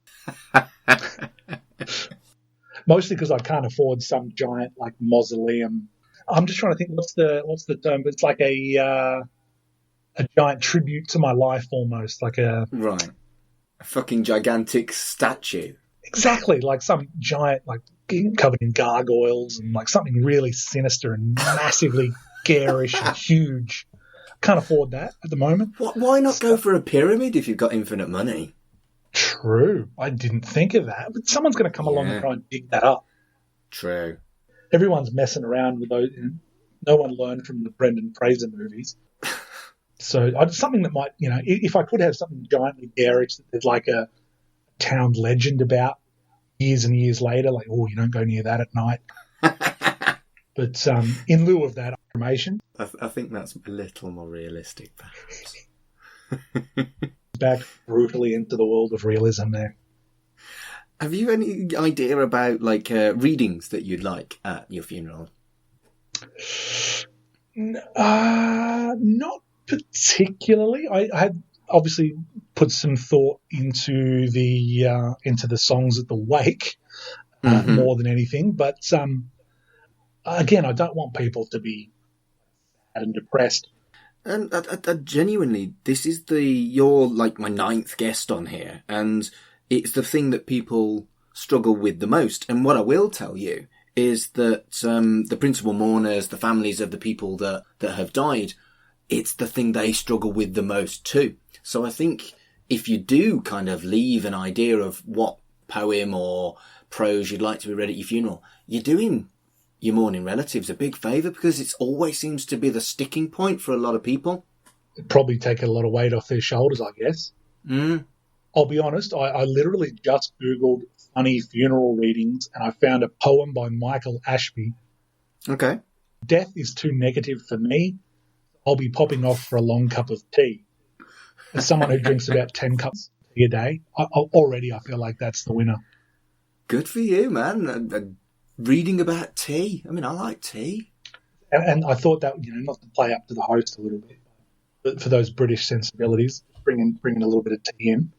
Mostly because I can't afford some giant like mausoleum. I'm just trying to think what's the term. It's like a giant tribute to my life, almost like a fucking gigantic statue. Exactly, like some giant, like covered in gargoyles and like something really sinister and massively garish and huge. Can't afford that at the moment. Why not go for a pyramid if you've got infinite money? True. I didn't think of that. But someone's going to come along and try and dig that up. True. Everyone's messing around with those. No one learned from the Brendan Fraser movies. So something that might, if I could have something giantly garish that there's like a town legend about years and years later, like, oh, you don't go near that at night. But in lieu of that, information. I think that's a little more realistic, perhaps. Back brutally into the world of realism there. Have you any idea about, like, readings that you'd like at your funeral? Not particularly. I had obviously put some thought into the songs at the wake more than anything. But again, I don't want people to be sad and depressed. And I genuinely, this is you're like my 9th guest on here, and it's the thing that people struggle with the most. And what I will tell you is that the principal mourners, the families of the people that have died, it's the thing they struggle with the most too. So I think if you do kind of leave an idea of what poem or prose you'd like to be read at your funeral, you're doing your mourning relatives a big favour, because it always seems to be the sticking point for a lot of people. It'd probably take a lot of weight off their shoulders, I guess. I'll be honest, I literally just Googled funny funeral readings and I found a poem by Michael Ashby. Okay. Death is too negative for me. I'll be popping off for a long cup of tea. As someone who drinks about 10 cups of tea a day, I feel like that's the winner. Good for you, man. Reading about tea. I mean, I like tea. And I thought that, not to play up to the host a little bit, but for those British sensibilities, bringing a little bit of tea in.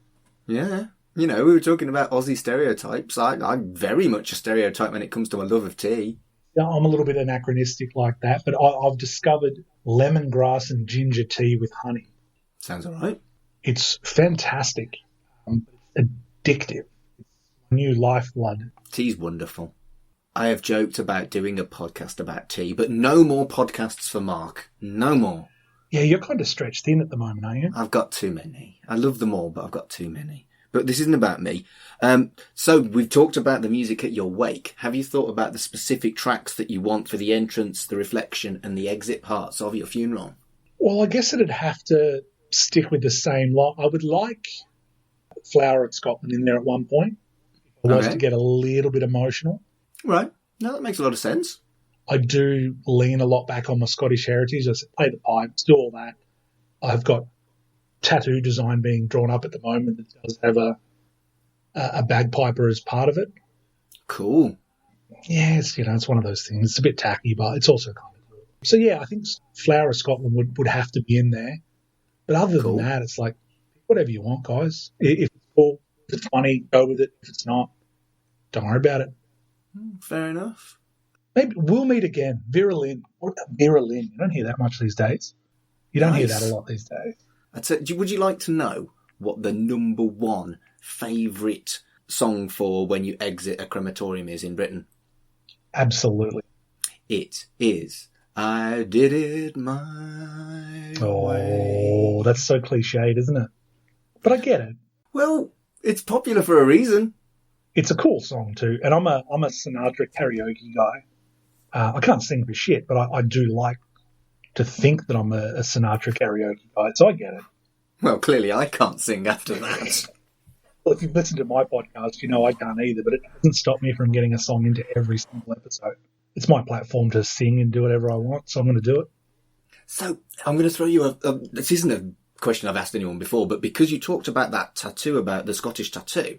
Yeah. We were talking about Aussie stereotypes. I'm very much a stereotype when it comes to my love of tea. Yeah, I'm a little bit anachronistic like that, but I've discovered lemongrass and ginger tea with honey. Sounds all right. It's fantastic. It's addictive. It's new lifeblood. Tea's wonderful. I have joked about doing a podcast about tea, but no more podcasts for Mark. No more. Yeah, you're kind of stretched thin at the moment, aren't you? I've got too many. I love them all, but I've got too many. But this isn't about me. So we've talked about the music at your wake. Have you thought about the specific tracks that you want for the entrance, the reflection, and the exit parts of your funeral? Well, I guess it'd have to stick with the same lot. I would like Flower of Scotland in there at one point. If I was to get a little bit emotional. Right. No, that makes a lot of sense. I do lean a lot back on my Scottish heritage. I play the pipes, do all that. I've got tattoo design being drawn up at the moment that does have a bagpiper as part of it. Cool. Yeah, it's one of those things. It's a bit tacky, but it's also kind of cool. So yeah, I think Flower of Scotland would have to be in there. But other than that, it's like whatever you want, guys. If it's cool, if it's funny, go with it. If it's not, don't worry about it. Fair enough. Maybe we'll meet again. Vera Lynn. What about Vera Lynn? You don't hear that much these days. You don't hear that a lot these days. Would you like to know what the number one favourite song for when you exit a crematorium is in Britain? Absolutely. It is I Did It My Way. Oh, that's so cliched, isn't it? But I get it. Well, it's popular for a reason. It's a cool song too, and I'm a Sinatra karaoke guy. I can't sing for shit, but I do like to think that I'm a Sinatra karaoke guy, so I get it. Well, clearly I can't sing after that. Well, if you've listened to my podcast, you know I can't either, but it doesn't stop me from getting a song into every single episode. It's my platform to sing and do whatever I want, so I'm going to do it. So I'm going to throw you this isn't a question I've asked anyone before, but because you talked about that tattoo, about the Scottish tattoo,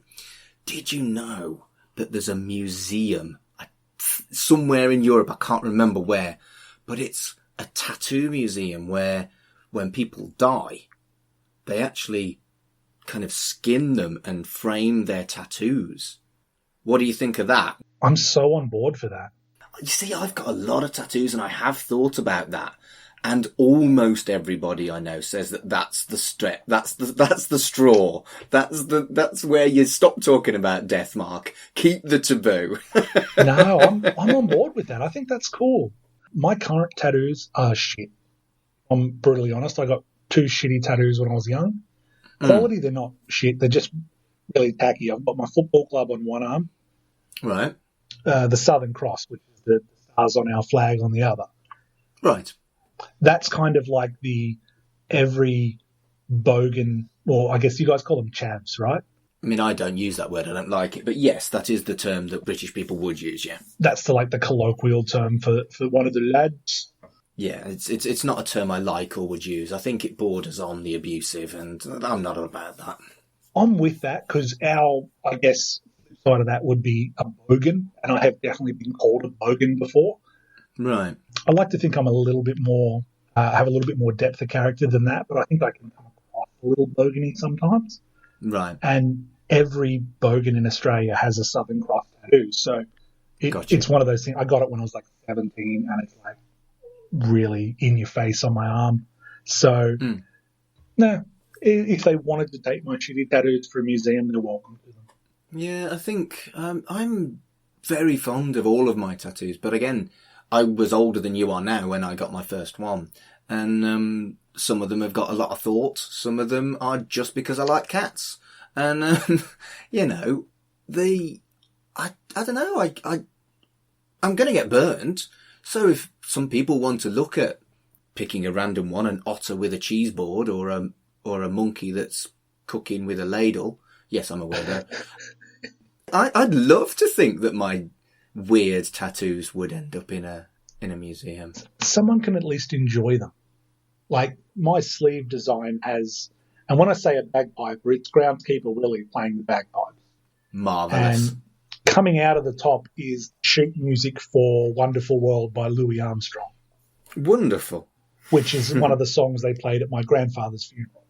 did you know that there's a museum somewhere in Europe, I can't remember where, but it's a tattoo museum where when people die, they actually kind of skin them and frame their tattoos. What do you think of that? I'm so on board for that. You see, I've got a lot of tattoos and I have thought about that. And almost everybody I know says that that's the straw. That's where you stop talking about death, Mark. Keep the taboo. No, I'm on board with that. I think that's cool. My current tattoos are shit. I'm brutally honest. I got 2 shitty tattoos when I was young. Quality, they're not shit. They're just really tacky. I've got my football club on one arm. Right. the Southern Cross, which is the stars on our flag on the other. Right. That's kind of like the every bogan, or I guess you guys call them chavs, right? I mean, I don't use that word. I don't like it. But yes, that is the term that British people would use, yeah. That's the colloquial term for one of the lads. Yeah, it's not a term I like or would use. I think it borders on the abusive, and I'm not about that. I'm with that because I guess, side of that would be a bogan, and I have definitely been called a bogan before. Right. I like to think I'm a little bit more, have a little bit more depth of character than that, but I think I can come across a little bogany sometimes. Right. And every bogan in Australia has a Southern Cross tattoo, so it's one of those things. I got it when I was like 17, and it's like really in your face on my arm. So, no, if they wanted to take my shitty tattoos for a museum, they're welcome to them. Yeah, I think I'm very fond of all of my tattoos, but again, I was older than you are now when I got my first one, and some of them have got a lot of thought. Some of them are just because I like cats, and you know, I don't know. I'm going to get burnt. So if some people want to look at picking a random one, an otter with a cheese board, or a monkey that's cooking with a ladle, yes, I'm a weirdo. I'd love to think that my weird tattoos would end up in a museum. Someone can at least enjoy them. Like my sleeve design has, and when I say a bagpiper, it's groundskeeper Willie playing the bagpipes. Marvellous. And coming out of the top is sheet music for Wonderful World by Louis Armstrong. Wonderful. Which is one of the songs they played at my grandfather's funeral.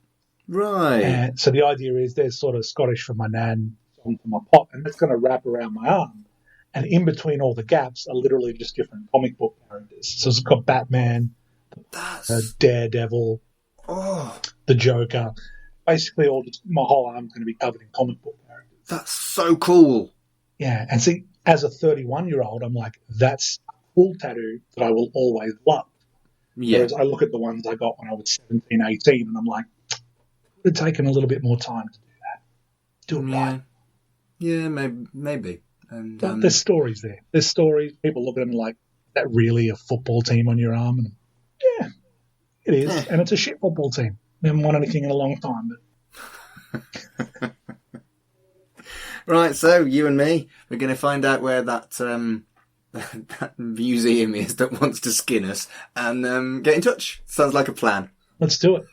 Right. And so the idea is there's sort of Scottish from my nan, song from my pop, and that's going to wrap around my arm. And in between all the gaps are literally just different comic book characters. So it's got Batman, Daredevil, the Joker. Basically, my whole arm's going to be covered in comic book characters. That's so cool. Yeah, and see, as a 31-year-old, I'm like, that's a cool tattoo that I will always love. Yeah. Whereas I look at the ones I got when I was 17, 18, and I'm like, it would have taken a little bit more time to do that. Do it right. Yeah, maybe. And there's stories there. There's stories. People look at them like, is that really a football team on your arm? And yeah, it is. And it's a shit football team. They haven't won anything in a long time. But right, so you and me, we're going to find out where that that museum is that wants to skin us, and get in touch. Sounds like a plan. Let's do it.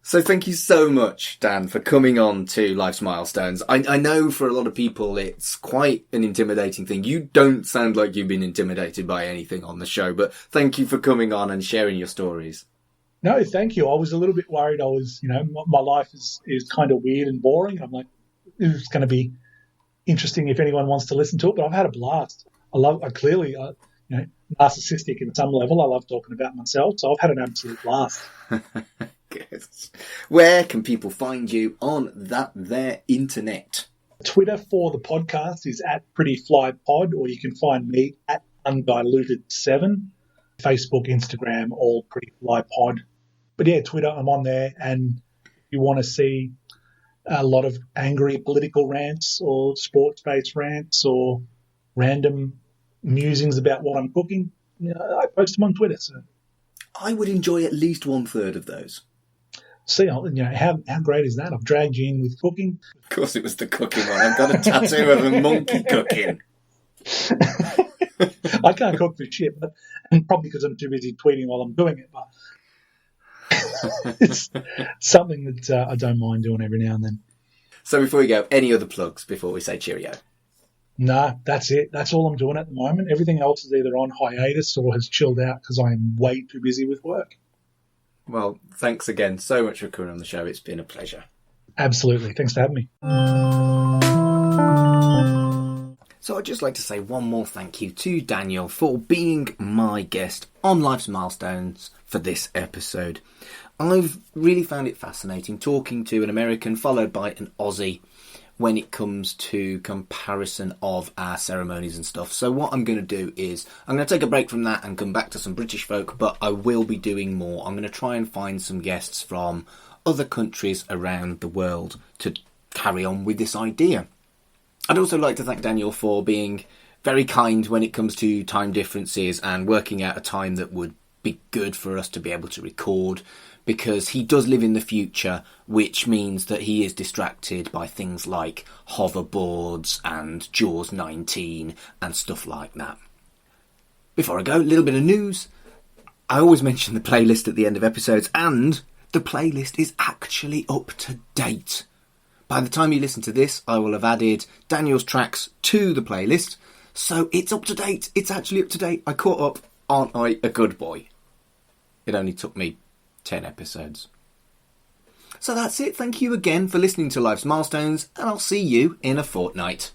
So thank you so much, Dan, for coming on to Life's Milestones. I know for a lot of people it's quite an intimidating thing. You don't sound like you've been intimidated by anything on the show, but thank you for coming on and sharing your stories. No, thank you. I was a little bit worried. My life is kind of weird and boring. I'm like, it's going to be interesting if anyone wants to listen to it, but I've had a blast. I clearly, narcissistic in some level. I love talking about myself, so I've had an absolute blast. Good. Where can people find you on their internet? Twitter for the podcast is @PrettyFlyPod, or you can find me @Undiluted7. Facebook, Instagram, all Pretty Fly Pod. But yeah, Twitter, I'm on there, and if you want to see a lot of angry political rants or sports-based rants or random musings about what I'm cooking, I post them on Twitter. So I would enjoy at least 1/3 of those. See, how great is that? I've dragged you in with cooking. Of course it was the cooking one. I've got a tattoo of a monkey cooking. I can't cook for shit, and probably because I'm too busy tweeting while I'm doing it, but it's something that I don't mind doing every now and then. So before we go, any other plugs before we say cheerio? Nah, that's it. That's all I'm doing at the moment. Everything else is either on hiatus or has chilled out because I am way too busy with work. Well, thanks again so much for coming on the show. It's been a pleasure. Absolutely. Thanks for having me. So I'd just like to say one more thank you to Daniel for being my guest on Life's Milestones for this episode. I've really found it fascinating talking to an American followed by an Aussie when it comes to comparison of our ceremonies and stuff. So what I'm going to do is I'm going to take a break from that and come back to some British folk, but I will be doing more. I'm going to try and find some guests from other countries around the world to carry on with this idea. I'd also like to thank Daniel for being very kind when it comes to time differences and working out a time that would be good for us to be able to record, because he does live in the future, which means that he is distracted by things like hoverboards and Jaws 19 and stuff like that. Before I go, a little bit of news. I always mention the playlist at the end of episodes, and the playlist is actually up to date. By the time you listen to this, I will have added Daniel's tracks to the playlist, so it's up to date. It's actually up to date. I caught up. Aren't I a good boy? It only took me 10 episodes. So that's it. Thank you again for listening to Life's Milestones, and I'll see you in a fortnight.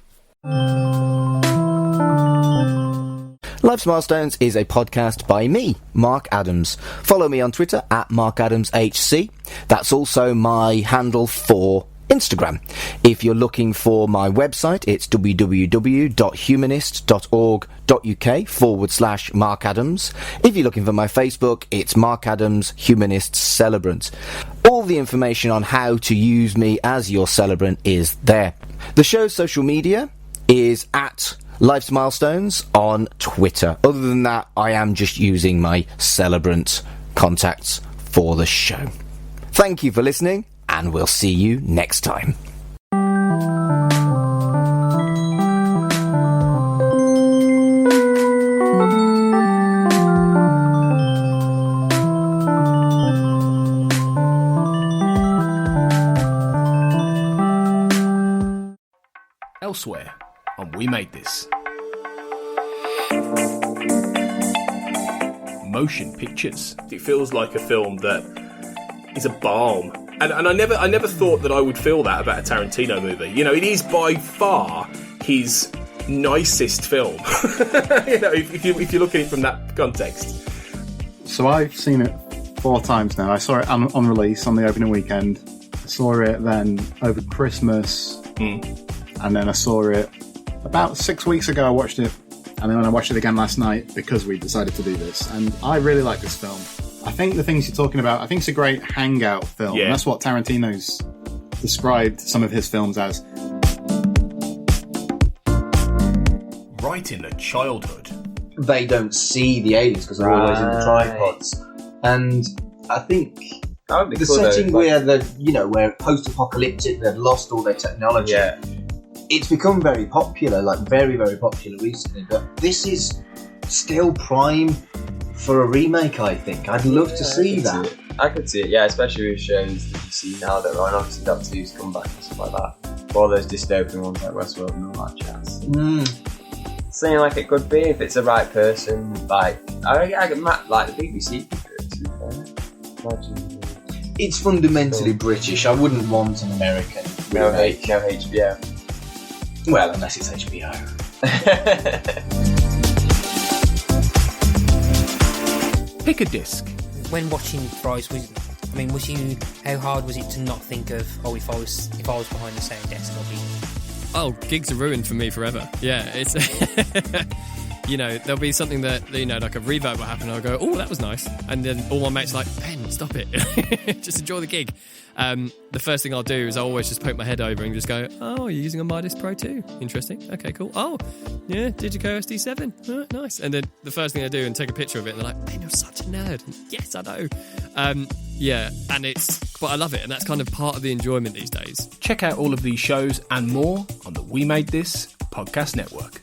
Life's Milestones is a podcast by me, Mark Adams. Follow me on Twitter at MarkAdamsHC. That's also my handle for Instagram. If you're looking for my website, it's www.humanist.org.uk/Mark Adams. If you're looking for my Facebook, it's Mark Adams Humanist Celebrant. All the information on how to use me as your celebrant is there. The show's social media is at Life's Milestones on Twitter. Other than that, I am just using my celebrant contacts for the show. Thank you for listening, and we'll see you next time. Elsewhere on We Made This. Motion pictures. It feels like a film that is a balm. And I never thought that I would feel that about a Tarantino movie. You know, it is by far his nicest film. You know, if you look at it from that context. So I've seen it 4 times now. I saw it on release on the opening weekend. I saw it then over Christmas. And then I saw it about 6 weeks ago. I watched it. And then I watched it again last night because we decided to do this. And I really like this film. I think the things you're talking about, I think it's a great hangout film. Yeah. And that's what Tarantino's described some of his films as. Right in the childhood. They don't see the aliens because they're always in the tripods. And I think the setting where where post-apocalyptic, they've lost all their technology. Yeah. It's become very popular, like very, very popular recently, but this is still prime for a remake, I think. I'd love to see that. I could see it, yeah, especially with shows that you see now that are on. Obviously, Doctor Who's come back and stuff like that. All those dystopian ones like Westworld and all that jazz. Seeing like it could be if it's the right person. Like, I get mad, like the BBC could do it, to be fair. Imagine. It's fundamentally British. I wouldn't want an American remake. No HBO. Well, unless it's HBO. Pick a disc. When watching Thrice, how hard was it to not think of, if I was behind the sound desk, I'll be... Oh, gigs are ruined for me forever. Yeah, it's... there'll be something that, like a reverb will happen, and I'll go, oh, that was nice. And then all my mates are like, Ben, stop it. Just enjoy the gig. The first thing I'll do is I'll always just poke my head over and just go, oh, you're using a Midas Pro 2? Interesting. Okay, cool. Oh, yeah, Digico SD7. Oh, nice. And then the first thing I do and take a picture of it, and they're like, Ben, you're such a nerd. Yes, I know. But I love it, and that's kind of part of the enjoyment these days. Check out all of these shows and more on the We Made This podcast network.